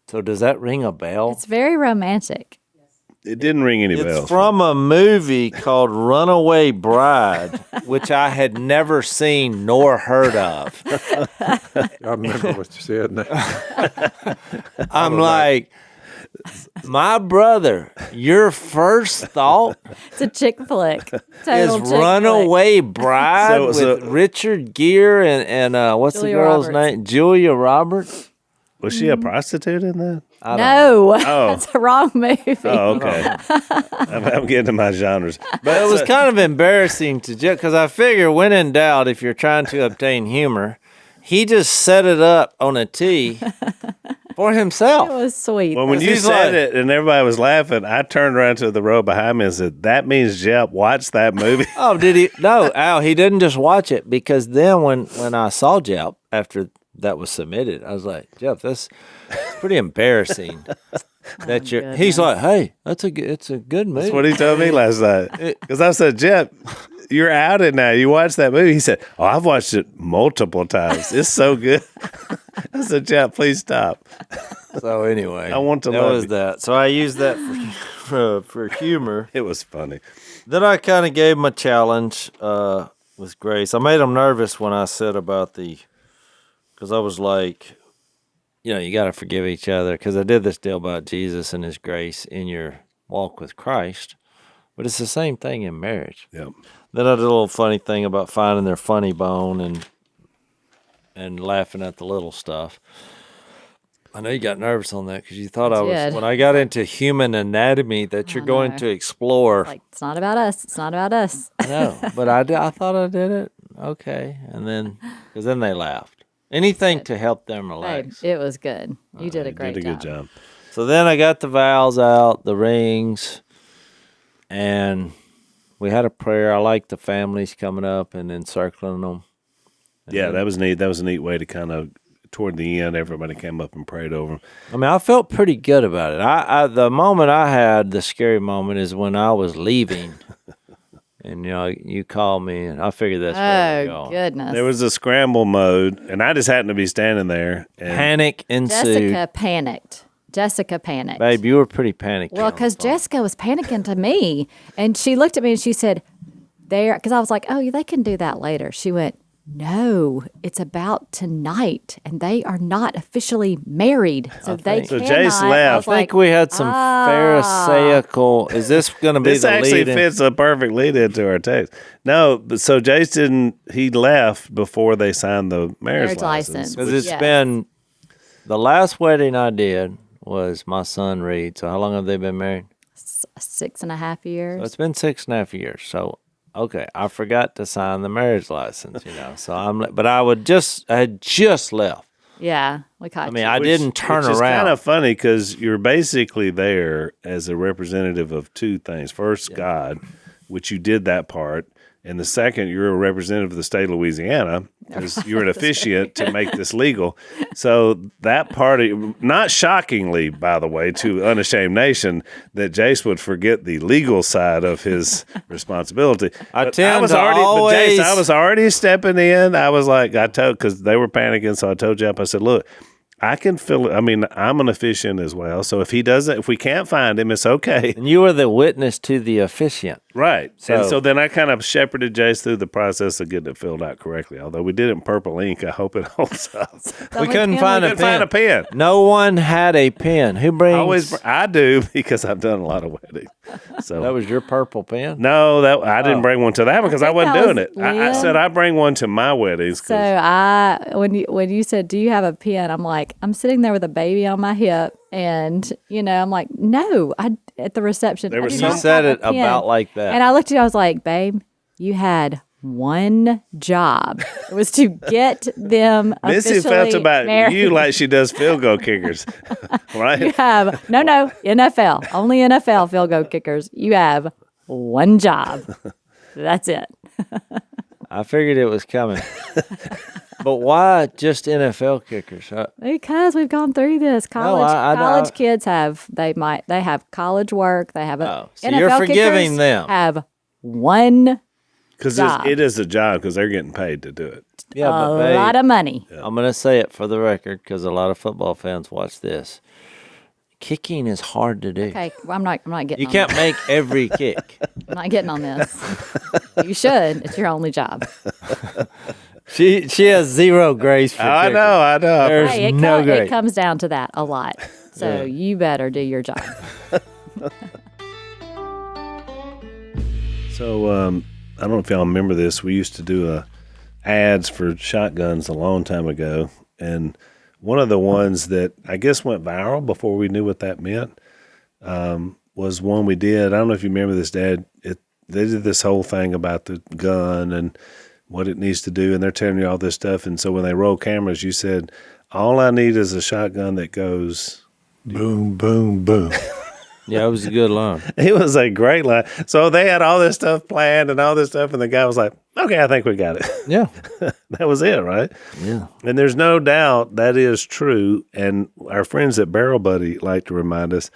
Speaker 2: So does that ring a bell?
Speaker 3: It's very romantic.
Speaker 4: It didn't ring any bells.
Speaker 2: It's from a movie called Runaway Bride, which I had never seen nor heard of.
Speaker 5: I remember what you said now.
Speaker 2: I'm like, My brother, your first thought
Speaker 3: It's a chick flick.
Speaker 2: is
Speaker 3: Total chick
Speaker 2: Runaway Bride
Speaker 4: So-
Speaker 2: with Richard Gere and what's
Speaker 3: Julia
Speaker 2: the girl's
Speaker 3: Roberts.
Speaker 2: name? Julia Roberts.
Speaker 4: Was she a prostitute in that?
Speaker 3: Flick. No,
Speaker 4: Oh.
Speaker 3: that's a wrong movie.
Speaker 4: Oh, okay. I'm getting to my genres.
Speaker 2: But it was kind of embarrassing to because I figure when in doubt, if you're trying to obtain humor, he just set it up on a tee for himself.
Speaker 3: It was sweet.
Speaker 4: Well, when you
Speaker 2: He's
Speaker 4: said
Speaker 2: like-
Speaker 4: it and everybody was laughing, I turned around to the row behind me and said, "That means Jep watched that movie."
Speaker 2: Oh, did he? No, Al, he didn't just watch it because then when I saw Jep after that was submitted, I was like, Jep, it's pretty embarrassing that you're. He's
Speaker 3: goodness.
Speaker 2: like, hey, it's a good movie.
Speaker 4: That's what he told me last night. Because I said, "Jep, you're outed now. You watched that movie." He said, "Oh, I've watched it multiple times. It's so good." I said, "Jep, please stop."
Speaker 2: So anyway,
Speaker 4: I want to
Speaker 2: that
Speaker 4: love
Speaker 2: was
Speaker 4: you.
Speaker 2: that. So I used that for humor.
Speaker 4: It was funny.
Speaker 2: Then I kind of gave him a challenge with Grace. I made him nervous when I said about because I was like, you got to forgive each other. Because I did this deal about Jesus and His grace in your walk with Christ, but it's the same thing in marriage.
Speaker 4: Yep.
Speaker 2: Then I did a little funny thing about finding their funny bone and laughing at the little stuff. I know you got nervous on that because you thought I was
Speaker 3: did.
Speaker 2: when I got into human anatomy that you're going
Speaker 3: know.
Speaker 2: to explore.
Speaker 3: Like, it's not about us. It's not about us.
Speaker 2: No, but I thought I did it. Okay. And then, because then they laughed. Anything to help them
Speaker 3: Babe,
Speaker 2: relax.
Speaker 3: it was good. You did a great
Speaker 4: Did a good job.
Speaker 2: So then I got the vows out, the rings, and we had a prayer. I like the families coming up and encircling them.
Speaker 4: Yeah, that was neat. That was a neat way to kind of, toward the end, everybody came up and prayed over him.
Speaker 2: I mean, I felt pretty good about it. I the moment I had, the scary moment is when I was leaving. And, you called me, and I figured that's where we're
Speaker 3: Oh,
Speaker 2: going.
Speaker 3: goodness.
Speaker 4: There was a scramble mode, and I just happened to be standing there. And
Speaker 2: Panic ensued.
Speaker 3: Jessica panicked.
Speaker 2: Babe, you were pretty panicked.
Speaker 3: Well, because Jessica was panicking to me, and she looked at me and she said, because I was like, oh, they can do that later. She went, no, it's about tonight, and they are not officially married, so they
Speaker 4: So
Speaker 3: cannot.
Speaker 4: Jase
Speaker 3: I
Speaker 4: left.
Speaker 3: was
Speaker 2: I think
Speaker 3: like,
Speaker 2: we had some Pharisaical. Is this going to be
Speaker 4: this
Speaker 2: the
Speaker 4: actually
Speaker 2: lead?
Speaker 4: fits a perfect lead into our text. No, but so Jason, he left before they signed the marriage license.
Speaker 2: Because
Speaker 3: Yes.
Speaker 2: it's been the last wedding I did was my son Reed. So how long have they been married?
Speaker 3: 6.5 years.
Speaker 2: So it's been 6.5 years. So okay, I forgot to sign the marriage license. So I had just left.
Speaker 3: Yeah, we caught
Speaker 2: I mean,
Speaker 3: you.
Speaker 2: I didn't turn
Speaker 4: which is
Speaker 2: around.
Speaker 4: kind of funny because you're basically there as a representative of two things. First, God, which you did that part. And the second, you're a representative of the state of Louisiana because you're an officiant to make this legal. So that party, not shockingly, by the way, to Unashamed Nation, that Jase would forget the legal side of his responsibility.
Speaker 2: I
Speaker 4: But
Speaker 2: tend
Speaker 4: was
Speaker 2: to
Speaker 4: already, but Jase,
Speaker 2: always-
Speaker 4: I was already stepping in. I was like, because they were panicking. So I told Jeff, I said, look, I can feel it. I mean, I'm an officiant as well. So if we can't find him, it's okay.
Speaker 2: And you were the witness to the officiant.
Speaker 4: Right. And
Speaker 2: So-
Speaker 4: so then I kind of shepherded Jase through the process of getting it filled out correctly. Although we did it in purple ink, I hope it holds up.
Speaker 2: We couldn't find a
Speaker 4: Couldn't find a pen.
Speaker 2: No one had a pen. Who brings?
Speaker 4: I do because I've done a lot of weddings. So
Speaker 2: That was your purple pen?
Speaker 4: no, I didn't bring one to that one because I
Speaker 3: think
Speaker 4: wasn't
Speaker 3: that
Speaker 4: doing
Speaker 3: was
Speaker 4: it. I
Speaker 3: Lynn.
Speaker 4: said I bring one to my weddings. 'Cause
Speaker 3: So when you said, "Do you have a pen?" I'm like, I'm sitting there with a baby on my hip, and I'm like, no, at the reception.
Speaker 4: There
Speaker 3: I
Speaker 4: was
Speaker 3: do
Speaker 4: some-
Speaker 3: not
Speaker 2: You said
Speaker 3: have
Speaker 2: it
Speaker 3: a pen.
Speaker 2: about like that.
Speaker 3: And I looked at you, I was like, babe, you had one job. It was to get them
Speaker 4: Missy
Speaker 3: officially
Speaker 4: felt about
Speaker 3: married.
Speaker 4: you like she does field goal kickers, right?
Speaker 3: You have no NFL, only NFL field goal kickers. You have one job. That's it.
Speaker 2: I figured it was coming. But why just NFL kickers?
Speaker 3: Because we've gone through this. College college kids they have college work. They have a
Speaker 2: Oh, so
Speaker 3: NFL
Speaker 2: you're forgiving
Speaker 3: kickers
Speaker 2: them.
Speaker 3: Have one
Speaker 4: Because
Speaker 3: job.
Speaker 4: it is a job because they're getting paid to do it.
Speaker 2: Yeah,
Speaker 3: a
Speaker 2: but babe,
Speaker 3: lot of money.
Speaker 2: I'm going to say it for the record because a lot of football fans watch this. Kicking is hard to do.
Speaker 3: Okay, well, I'm not getting.
Speaker 2: You
Speaker 3: on
Speaker 2: can't
Speaker 3: this.
Speaker 2: make every kick.
Speaker 3: I'm not getting on this. You should. It's your only job.
Speaker 2: She has zero grace for
Speaker 4: I
Speaker 2: kickers.
Speaker 4: know.
Speaker 2: There's
Speaker 3: Hey,
Speaker 2: no
Speaker 3: it
Speaker 2: grace.
Speaker 3: comes down to that a lot. So you better do your job.
Speaker 4: So I don't know if y'all remember this. We used to do ads for shotguns a long time ago, and one of the ones that I guess went viral before we knew what that meant was one we did. I don't know if you remember this, Dad. They did this whole thing about the gun and what it needs to do, and they're telling you all this stuff. And so when they roll cameras, you said, all I need is a shotgun that goes
Speaker 5: Boom, boom, boom.
Speaker 2: Yeah, it was a good line.
Speaker 4: It was a great line. So they had all this stuff planned and all this stuff, and the guy was like, okay, I think we got it.
Speaker 2: Yeah.
Speaker 4: That was it, right?
Speaker 2: Yeah.
Speaker 4: And there's no doubt that is true. And our friends at Barrel Buddy like to remind us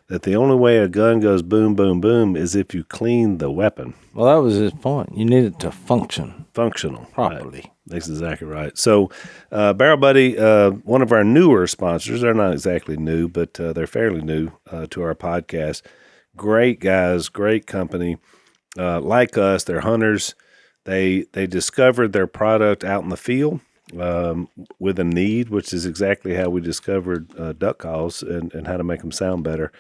Speaker 4: that the only way a gun goes boom, boom, boom is if you clean the weapon.
Speaker 2: Well, that was his point. You need it to function
Speaker 4: Functional.
Speaker 2: properly.
Speaker 4: Right. That's exactly right. So Barrel Buddy, one of our newer sponsors, they're not exactly new, but they're fairly new to our podcast. Great guys, great company. Like us, they're hunters. They discovered their product out in the field with a need, which is exactly how we discovered duck calls and how to make them sound better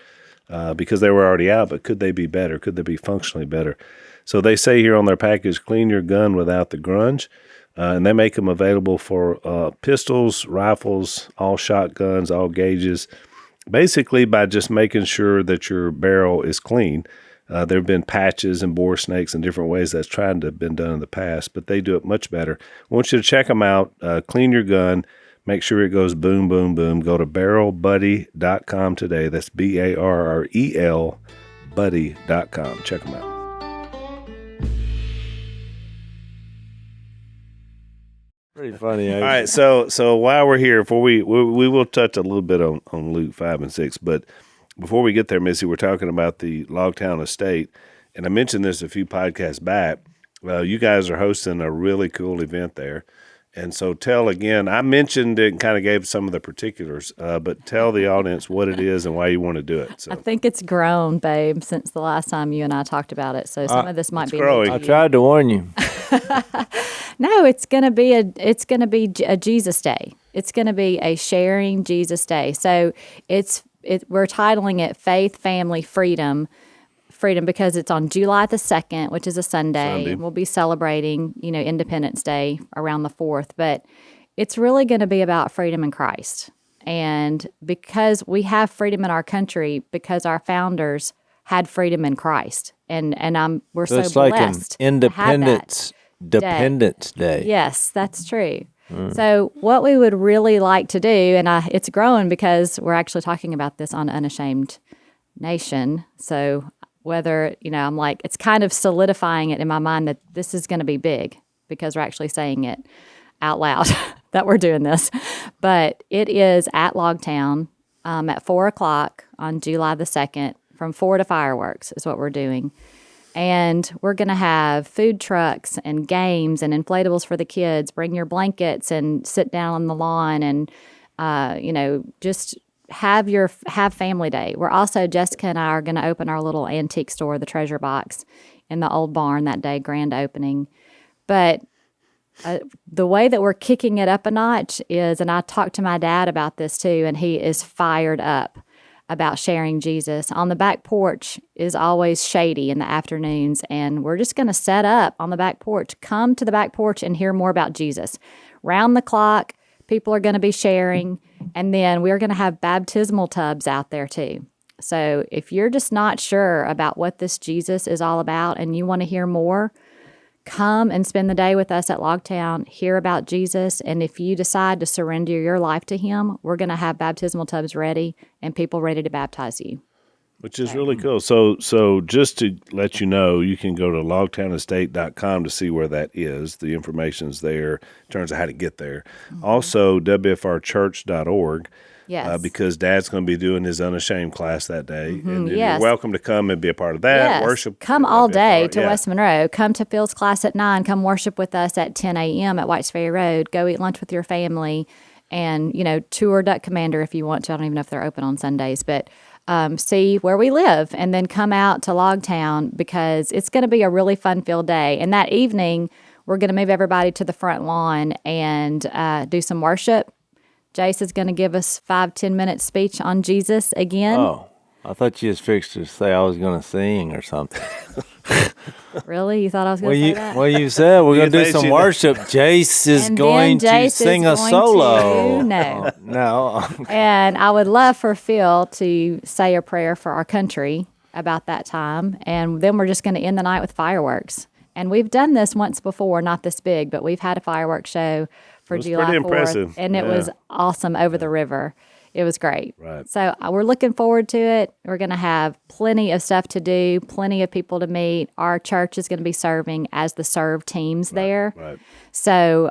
Speaker 4: because they were already out, but could they be better? Could they be functionally better? So they say here on their package, clean your gun without the grunge. And they make them available for pistols, rifles, all shotguns, all gauges, basically by just making sure that your barrel is clean. There have been patches and bore snakes and different ways that's tried to have been done in the past, but they do it much better. I want you to check them out. Clean your gun. Make sure it goes boom, boom, boom. Go to barrelbuddy.com today. That's BARREL buddy.com. Check them out.
Speaker 2: Pretty funny.
Speaker 4: All right, so while we're here, before we will touch a little bit on Luke 5 and 6, but before we get there, Missy, we're talking about the Logtown Estate, and I mentioned this a few podcasts back. You guys are hosting a really cool event there, and so tell again. I mentioned it and kind of gave some of the particulars, but tell the audience what it is and why you want to do it. So.
Speaker 3: I think it's grown, babe, since the last time you and I talked about it. So some of this might be
Speaker 4: growing.
Speaker 3: new
Speaker 2: I
Speaker 3: to you.
Speaker 2: tried to warn you.
Speaker 3: No, it's gonna be a Jesus Day. It's gonna be a sharing Jesus Day. So we're titling it Faith, Family, Freedom because it's on July the 2nd, which is a Sunday. And we'll be celebrating, Independence Day around the 4th. But it's really going to be about freedom in Christ. And because we have freedom in our country, because our founders had freedom in Christ, and we're so
Speaker 2: It's like an
Speaker 3: blessed.
Speaker 2: Independence Dependence Day.
Speaker 3: Yes, that's true. So what we would really like to do, and it's growing because we're actually talking about this on Unashamed Nation. So whether, I'm like, it's kind of solidifying it in my mind that this is going to be big because we're actually saying it out loud that we're doing this. But it is at Logtown at 4 o'clock on July the 2nd from 4 to fireworks is what we're doing. And we're going to have food trucks and games and inflatables for the kids. Bring your blankets and sit down on the lawn and, just have family day. We're also, Jessica and I are going to open our little antique store, the Treasure Box, in the old barn that day, grand opening. But the way that we're kicking it up a notch is, and I talked to my dad about this too, and he is fired up about sharing Jesus. On the back porch is always shady in the afternoons, and we're just going to set up on the back porch. Come to the back porch and hear more about Jesus. Round the clock, people are going to be sharing, and then we're going to have baptismal tubs out there too. So if you're just not sure about what this Jesus is all about and you want to hear more, come and spend the day with us at Logtown, hear about Jesus, and if you decide to surrender your life to him, we're going to have baptismal tubs ready and people ready to baptize you.
Speaker 4: Which is really cool. So just to let you know, you can go to logtownestate.com to see where that is. The information's there in terms of how to get there. Also, wfrchurch.org.
Speaker 3: Yes.
Speaker 4: Because Dad's going to be doing his Unashamed class that day. And
Speaker 3: Yes.
Speaker 4: you're welcome to come and be a part of that.
Speaker 3: Yes.
Speaker 4: Worship.
Speaker 3: Come all day
Speaker 4: WFR.
Speaker 3: to West Monroe. Come to Phil's class at 9. Come worship with us at 10 a.m. at Whites Ferry Road. Go eat lunch with your family and, tour Duck Commander if you want to. I don't even know if they're open on Sundays, but see where we live. And then come out to Logtown because it's going to be a really fun-filled day. And that evening, we're going to move everybody to the front lawn and do some worship, Jase is going to give us 5-10 minute speech on Jesus again.
Speaker 2: Oh, I thought you was fixed to say I was going to sing or something.
Speaker 3: Really? You thought I was going to say that?
Speaker 2: Well, you said we're going to do
Speaker 4: think
Speaker 2: some
Speaker 4: she-
Speaker 2: worship. Jase is
Speaker 3: And
Speaker 2: going
Speaker 3: then
Speaker 2: to
Speaker 3: Jase is
Speaker 2: sing a
Speaker 3: going
Speaker 2: solo.
Speaker 3: to- no.
Speaker 2: No.
Speaker 3: And I would love for Phil to say a prayer for our country about that time. And then we're just going to end the night with fireworks. And we've done this once before, not this big, but we've had a fireworks show for
Speaker 4: was
Speaker 3: July
Speaker 4: pretty
Speaker 3: 4th.
Speaker 4: impressive.
Speaker 3: And it
Speaker 4: Yeah.
Speaker 3: was awesome over the river. It was great.
Speaker 4: Right.
Speaker 3: So we're looking forward to it. We're going to have plenty of stuff to do, plenty of people to meet. Our church is going to be serving as the serve teams there.
Speaker 4: Right.
Speaker 3: So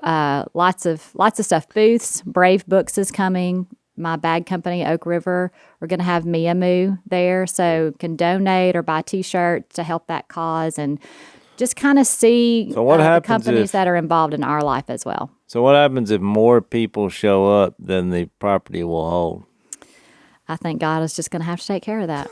Speaker 3: lots of stuff. Booths. Brave Books is coming. My bag company, Oak River, we're going to have Mia Moo there, so can donate or buy T-shirts to help that cause, and just kind of see
Speaker 2: So what
Speaker 3: the
Speaker 2: happens
Speaker 3: companies
Speaker 2: if-
Speaker 3: that are involved in our life as well.
Speaker 2: So what happens if more people show up than the property will hold?
Speaker 3: I think God is just going to have to take care of that.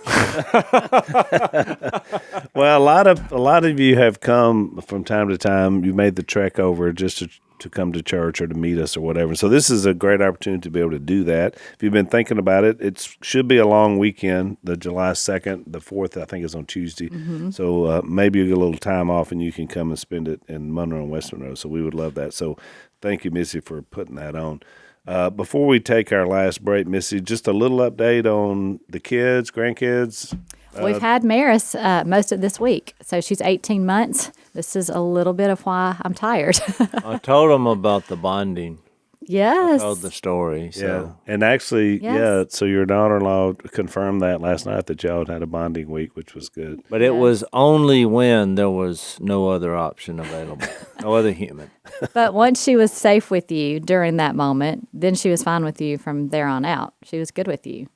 Speaker 4: Well, a lot of you have come from time to time. You made the trek over just to come to church or to meet us or whatever. So this is a great opportunity to be able to do that. If you've been thinking about it, it should be a long weekend. The July 2nd, the 4th, I think, is on Tuesday. So maybe you get a little time off and you can come and spend it in Monroe and West Monroe. So we would love that. So thank you, Missy, for putting that on. Before we take our last break, Missy, just a little update on the kids, grandkids.
Speaker 3: We've had Maris most of this week, so she's 18 months. This is a little bit of why I'm tired.
Speaker 2: I told them about the bonding.
Speaker 3: Yes.
Speaker 2: Told the story. So
Speaker 4: Yeah. And actually,
Speaker 3: Yes.
Speaker 4: so your daughter-in-law confirmed that last night that y'all had a bonding week, which was good.
Speaker 2: But it was only when there was no other option available, no other human.
Speaker 3: But once she was safe with you during that moment, then she was fine with you from there on out. She was good with you.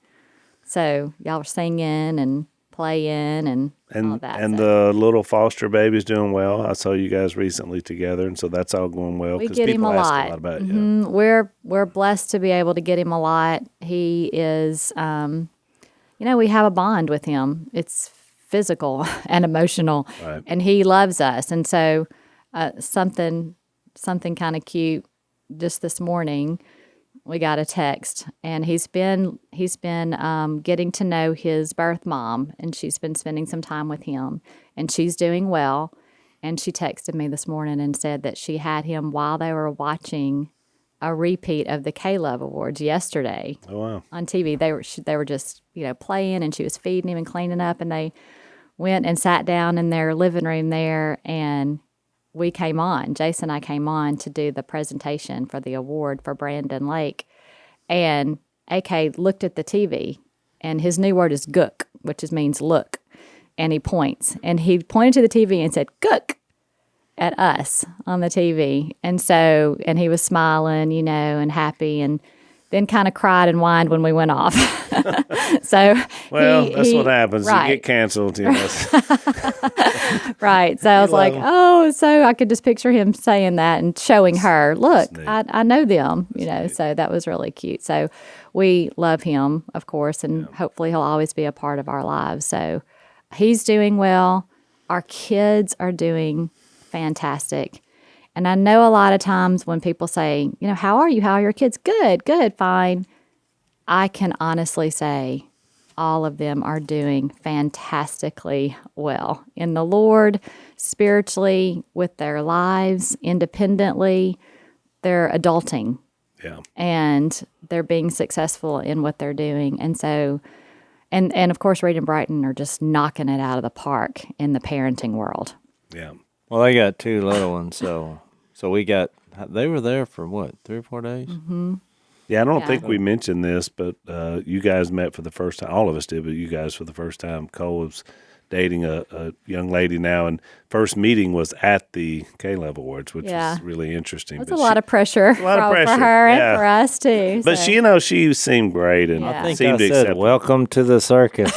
Speaker 3: So y'all were singing and playing and all that.
Speaker 4: And
Speaker 3: so.
Speaker 4: the little foster baby's doing well. I saw you guys recently together, and so that's all going well.
Speaker 3: We
Speaker 4: 'cause
Speaker 3: get him
Speaker 4: people
Speaker 3: a
Speaker 4: ask
Speaker 3: lot.
Speaker 4: a lot about it.
Speaker 3: Mhm. We're blessed to be able to get him a lot. He is, we have a bond with him. It's physical and emotional,
Speaker 4: Right.
Speaker 3: and he loves us. And so, something kind of cute. Just this morning, we got a text, and he's been getting to know his birth mom, and she's been spending some time with him, and she's doing well. And she texted me this morning and said that she had him while they were watching a repeat of the K-Love Awards yesterday
Speaker 4: Oh, wow.
Speaker 3: on TV. They were just playing, and she was feeding him and cleaning up, and they went and sat down in their living room there, and we came on. Jase and I came on to do the presentation for the award for Brandon Lake, and AK looked at the TV, and his new word is "gook," which means look, and he points, and he pointed to the TV and said "gook" at us on the TV, and he was smiling, and happy, and then kind of cried and whined when we went off. So
Speaker 4: That's what happens.
Speaker 3: Right.
Speaker 4: You get canceled.
Speaker 3: Right. So I was like, oh, so I could just picture him saying that and showing her, look, I know them, so that was really cute. So we love him, of course, and hopefully he'll always be a part of our lives. So he's doing well. Our kids are doing fantastic. And I know a lot of times when people say, how are you? How are your kids? Good, fine. I can honestly say all of them are doing fantastically well in the Lord, spiritually, with their lives, independently. They're adulting.
Speaker 4: Yeah.
Speaker 3: And they're being successful in what they're doing. And so, and of course, Reed and Brighton are just knocking it out of the park in the parenting world.
Speaker 4: Yeah.
Speaker 2: Well, they got two little ones, so they were there for what, 3 or 4 days?
Speaker 3: Mm-hmm.
Speaker 4: Yeah, I don't think we mentioned this, but you guys met for the first time. All of us did, but you guys for the first time. Cole was dating a young lady now, and first meeting was at the K-Love Awards, which was really interesting.
Speaker 3: That's a lot of pressure for her and for us, too.
Speaker 4: But
Speaker 3: so.
Speaker 4: she seemed great and
Speaker 3: Yeah.
Speaker 2: I think
Speaker 4: seemed
Speaker 2: I
Speaker 4: to
Speaker 2: said,
Speaker 4: accept
Speaker 2: "Welcome to the circus."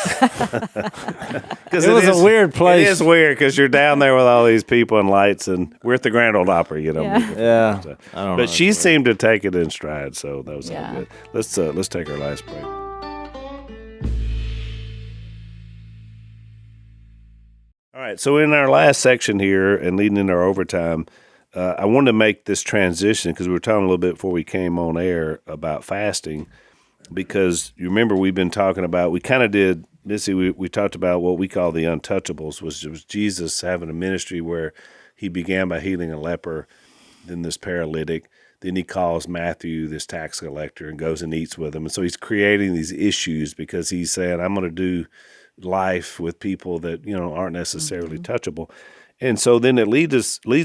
Speaker 4: Because
Speaker 2: It was a weird place.
Speaker 4: It is weird because you're down there with all these people and lights, and we're at the Grand Ole Opry,
Speaker 3: Yeah.
Speaker 2: Yeah,
Speaker 4: So-
Speaker 2: I don't know.
Speaker 4: But she seemed to take it in stride, so that was all
Speaker 3: Yeah.
Speaker 4: good. Let's take our last break. All right, so in our last section here and leading into our overtime, I wanted to make this transition because we were talking a little bit before we came on air about fasting, because you remember we've been talking about, we kind of did, Missy, we talked about what we call the untouchables, was Jesus having a ministry where he began by healing a leper, then this paralytic, then he calls Matthew, this tax collector, and goes and eats with him. And so he's creating these issues because he's saying, I'm going to do life with people that, aren't necessarily touchable. And so then it leads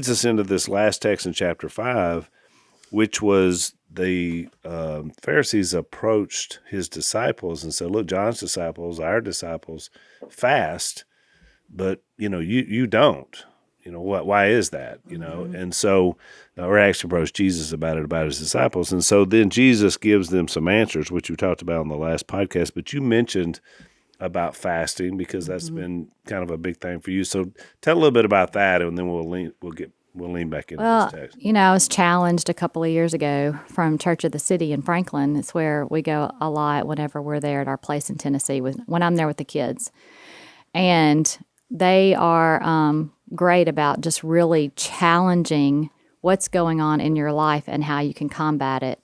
Speaker 4: us into this last text in chapter 5, which was the Pharisees approached his disciples and said, look, John's disciples, our disciples, fast, but, you don't. Why is that? And so, or actually approached Jesus about his disciples. And so then Jesus gives them some answers, which we talked about on the last podcast, but you mentioned about fasting because that's been kind of a big thing for you. So tell a little bit about that, and then we'll lean back into this text.
Speaker 3: I was challenged a couple of years ago from Church of the City in Franklin. It's where we go a lot whenever we're there at our place in Tennessee when I'm there with the kids. And they are great about just really challenging what's going on in your life and how you can combat it,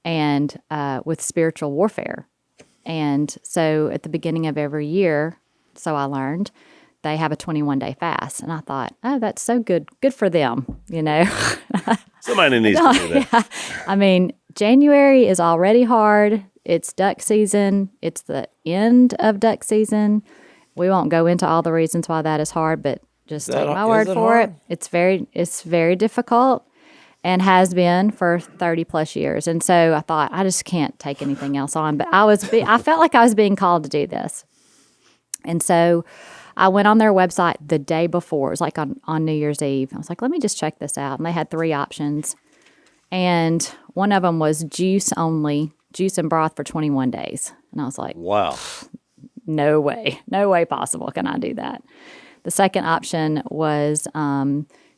Speaker 3: and with spiritual warfare. And so at the beginning of every year, so I learned, they have a 21-day fast. And I thought, oh, that's so good. Good for them,
Speaker 4: Somebody needs to do that.
Speaker 3: Yeah. I mean, January is already hard. It's duck season. It's the end of duck season. We won't go into all the reasons why that is hard, but just take my word for it. It's very difficult and has been for 30 plus years. And so I thought, I just can't take anything else on. But I felt like I was being called to do this. And so I went on their website the day before. It was like on New Year's Eve. I was like, let me just check this out. And they had 3 options. And one of them was juice only, juice and broth for 21 days. And I was like,
Speaker 2: Wow.
Speaker 3: no way possible can I do that. The second option was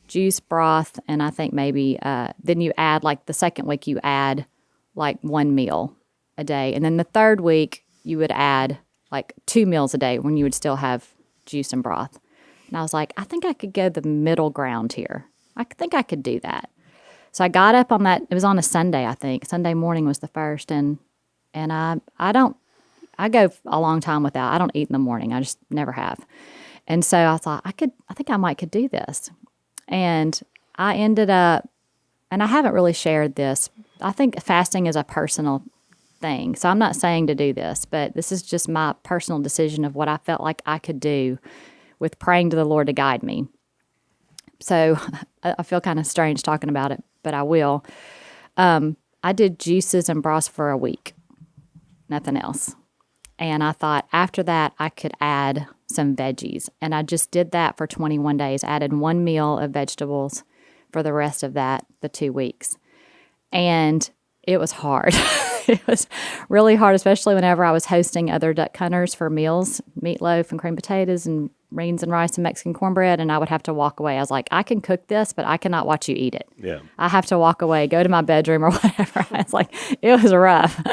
Speaker 3: juice, broth, and I think maybe then you add, like the second week you add like 1 meal a day. And then the third week you would add like 2 meals a day when you would still have juice and broth. And I was like, I think I could go the middle ground here. I think I could do that. So I got up on that. It was on a Sunday, I think. Sunday morning was the first. And I go a long time without. I don't eat in the morning. I just never have. And so I thought, I think I might could do this. And I ended up, and I haven't really shared this. I think fasting is a personal thing. So I'm not saying to do this, but this is just my personal decision of what I felt like I could do with praying to the Lord to guide me. So I feel kind of strange talking about it, but I will. I did juices and broths for a week, nothing else. And I thought after that I could add some veggies. And I just did that for 21 days, added 1 meal of vegetables for the rest of the 2 weeks. And it was hard. It was really hard, especially whenever I was hosting other duck hunters for meals, meatloaf and cream potatoes and beans and rice and Mexican cornbread, and I would have to walk away. I was like, I can cook this, but I cannot watch you eat it.
Speaker 4: Yeah.
Speaker 3: I have to walk away, go to my bedroom or whatever. I was like, it was rough.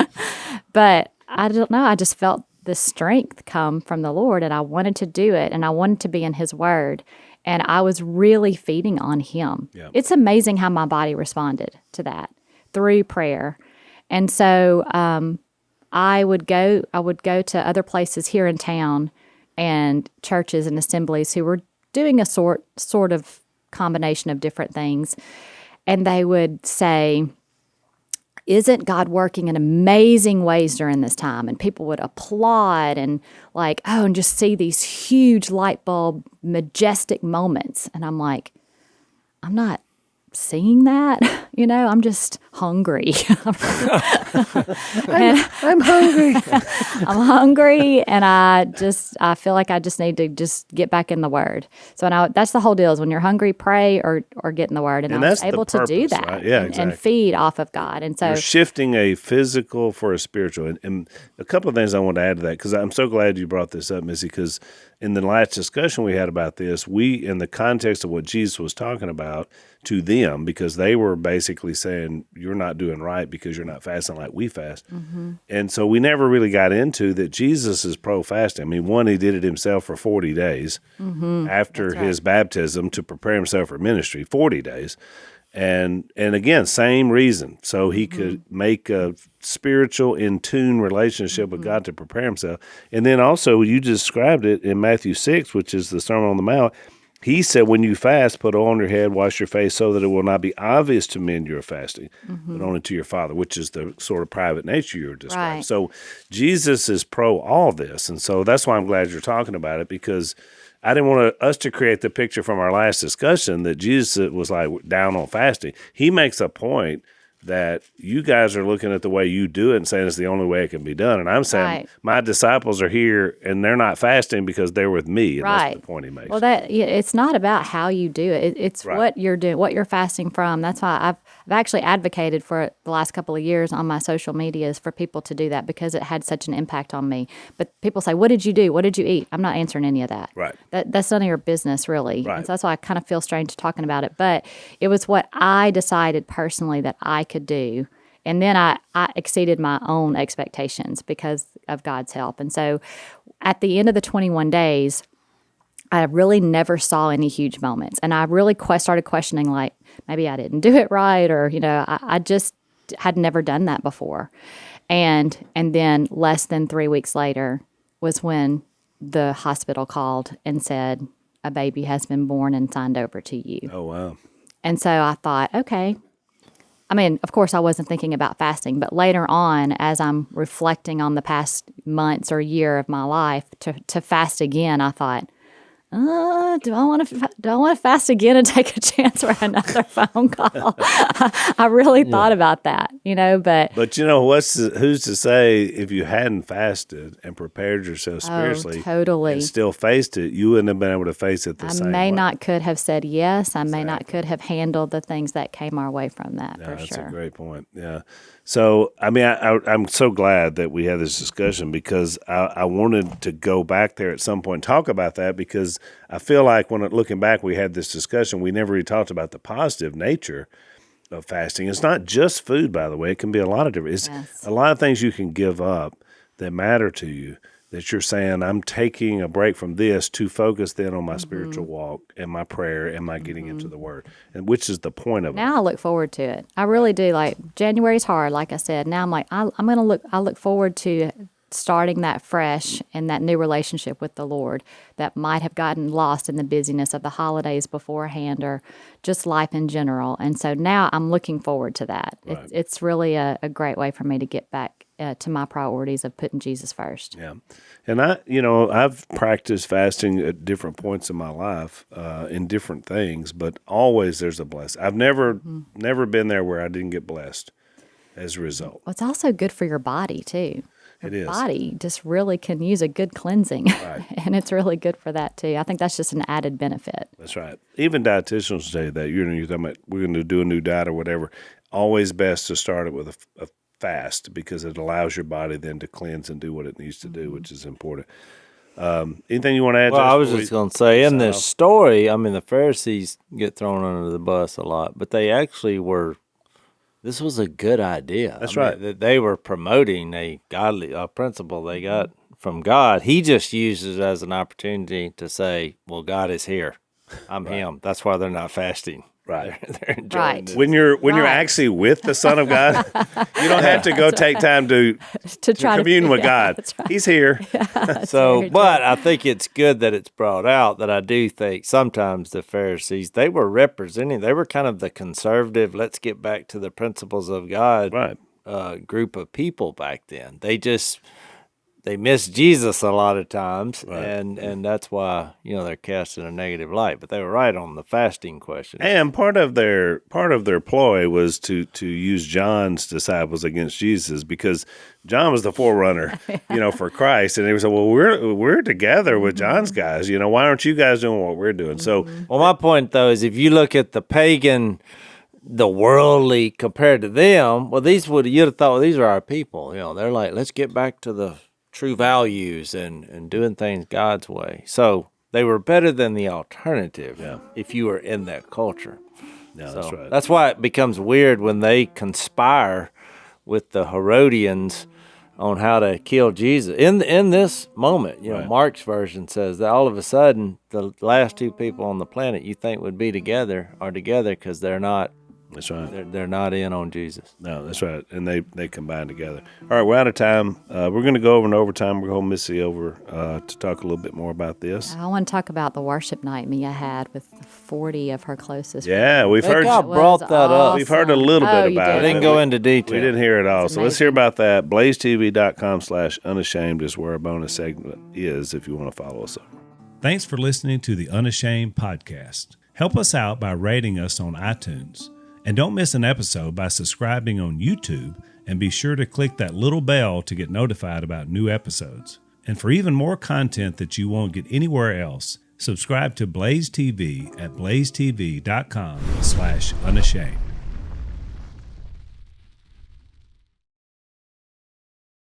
Speaker 3: But I don't know. I just felt this strength come from the Lord, and I wanted to do it, and I wanted to be in His Word, and I was really feeding on Him.
Speaker 4: Yeah.
Speaker 3: It's amazing how my body responded to that through prayer. And so I would go to other places here in town and churches and assemblies who were doing a sort of combination of different things, and they would say, isn't God working in amazing ways during this time? And people would applaud and and just see these huge light bulb, majestic moments. And I'm like, I'm not seeing that, I'm just hungry. I'm hungry. I'm hungry, and I feel like I just need to just get back in the Word. So that's the whole deal, is when you're hungry, pray or get in the Word. And I was able to do that,
Speaker 4: right? Yeah,
Speaker 3: and feed off of God. And so
Speaker 4: you're shifting a physical for a spiritual. And a couple of things I want to add to that, because I'm so glad you brought this up, Missy, because in the last discussion we had about this, in the context of what Jesus was talking about to them, because they were basically saying, you're not doing right because you're not fasting like we fast. And so we never really got into that Jesus is pro-fasting. I mean, one, he did it himself for 40 days after his baptism to prepare himself for ministry, 40 days. And again, same reason. So he could make a spiritual, in tune relationship with God to prepare himself. And then also, you described it in Matthew 6, which is the Sermon on the Mount. He said, when you fast, put oil on your head, wash your face, so that it will not be obvious to men you're fasting, but only to your Father, which is the sort of private nature you're describing.
Speaker 3: Right.
Speaker 4: So Jesus is pro all this. And so that's why I'm glad you're talking about it, because I didn't want us to create the picture from our last discussion that Jesus was like down on fasting. He makes a point that you guys are looking at the way you do it and saying it's the only way it can be done. And I'm saying my disciples are here and they're not fasting because they're with me. And that's the point he makes.
Speaker 3: Well, it's not about how you do it. It's what you're doing, what you're fasting from. That's why I've actually advocated for the last couple of years on my social medias for people to do that, because it had such an impact on me. But people say, what did you do? What did you eat? I'm not answering any of that.
Speaker 4: Right.
Speaker 3: That's none of your business, really.
Speaker 4: Right.
Speaker 3: And so that's why I kind of feel strange talking about it. But it was what I decided personally that I could do. And then I exceeded my own expectations because of God's help. And so at the end of the 21 days, I really never saw any huge moments. And I really started questioning, like, maybe I didn't do it right, or, I just had never done that before. And then less than 3 weeks later was when the hospital called and said, a baby has been born and signed over to you.
Speaker 4: Oh, wow.
Speaker 3: And so I thought, okay. I mean, of course, I wasn't thinking about fasting, but later on, as I'm reflecting on the past months or year of my life to fast again, I thought, do I want to fast again and take a chance for another phone call? I really thought about that, but
Speaker 4: who's to say if you hadn't fasted and prepared yourself spiritually,
Speaker 3: totally,
Speaker 4: and still faced it, you wouldn't have been able to face it the same way.
Speaker 3: I may not could have said yes. I may not could have handled the things that came our way from that. For
Speaker 4: that's
Speaker 3: sure.
Speaker 4: a great point. Yeah. So, I mean, I'm so glad that we had this discussion, because I wanted to go back there at some point and talk about that, because I feel like when looking back, we had this discussion, we never really talked about the positive nature of fasting. It's not just food, by the way. It can be a lot of different. It's a lot of things you can give up that matter to you, that you're saying, I'm taking a break from this to focus then on my spiritual walk and my prayer and my getting into the Word, and which is the point of it.
Speaker 3: Now I look forward to it. I really do. Like, January's hard, like I said. Now I'm like, I look forward to starting that fresh and that new relationship with the Lord that might have gotten lost in the busyness of the holidays beforehand, or just life in general. And so now I'm looking forward to that.
Speaker 4: Right.
Speaker 3: It's really a great way for me to get back to my priorities of putting Jesus first.
Speaker 4: Yeah. And I've practiced fasting at different points in my life, in different things, but always there's a blessing. I've never been there where I didn't get blessed as a result.
Speaker 3: Well, it's also good for your body too.
Speaker 4: Your
Speaker 3: body just really can use a good cleansing, and it's really good for that too. I think that's just an added benefit.
Speaker 4: That's right. Even dietitians say that. You're talking about we're going to do a new diet or whatever. Always best to start it with a fast, because it allows your body then to cleanse and do what it needs to do, which is important. Anything you want to add?
Speaker 2: Well, I was just going to say, in this story, I mean, the Pharisees get thrown under the bus a lot, but they actually were. This was a good idea.
Speaker 4: That's right.
Speaker 2: That they were promoting a godly principle they got from God. He just uses it as an opportunity to say, well, God is here. I'm him. That's why they're not fasting.
Speaker 4: Right.
Speaker 2: They're enjoying this.
Speaker 4: When you're actually with the Son of God, you don't have to go take time to
Speaker 3: try
Speaker 4: commune with God.
Speaker 3: Right.
Speaker 4: He's here.
Speaker 2: But I think it's good that it's brought out that I do think sometimes the Pharisees, they were kind of the conservative, let's get back to the principles of God group of people back then. They missed Jesus a lot of times, and that's why they're cast in a negative light. But they were right on the fasting question.
Speaker 4: And part of their ploy was to use John's disciples against Jesus, because John was the forerunner, for Christ, and they said, "Well, we're together with John's guys. Why aren't you guys doing what we're doing?" So,
Speaker 2: well, my point though is, if you look at the pagan, the worldly compared to them, well, you'd have thought, well, these are our people. They're like, let's get back to the true values and doing things God's way. So they were better than the alternative if you were in that culture.
Speaker 4: Yeah,
Speaker 2: So
Speaker 4: that's right.
Speaker 2: that's why it becomes weird when they conspire with the Herodians on how to kill Jesus. In this moment, you know,
Speaker 4: Right.
Speaker 2: Mark's version says that all of a sudden the last two people on the planet you think would be together are together because they're not.
Speaker 4: That's right.
Speaker 2: They're not in on Jesus.
Speaker 4: No, that's right. And they combine together. All right, we're out of time. We're going to go over in overtime. We're going to hold Missy over to talk a little bit more about this.
Speaker 3: I want to talk about the worship night Mia had with 40 of her closest.
Speaker 4: Yeah, we've
Speaker 2: Thank
Speaker 4: heard.
Speaker 2: God brought that up.
Speaker 4: We've heard a little bit
Speaker 3: you
Speaker 4: about
Speaker 3: did.
Speaker 4: it.
Speaker 2: I didn't
Speaker 4: but
Speaker 2: go
Speaker 4: we-
Speaker 2: into detail.
Speaker 4: We didn't hear it all.
Speaker 3: That's
Speaker 4: So let's hear
Speaker 3: amazing.
Speaker 4: about that. blazetv.com/unashamed is where our bonus segment is if you want to follow us over.
Speaker 6: Thanks for listening to the Unashamed podcast. Help us out by rating us on iTunes. And don't miss an episode by subscribing on YouTube, and be sure to click that little bell to get notified about new episodes. And for even more content that you won't get anywhere else, subscribe to Blaze TV at blazetv.com/unashamed.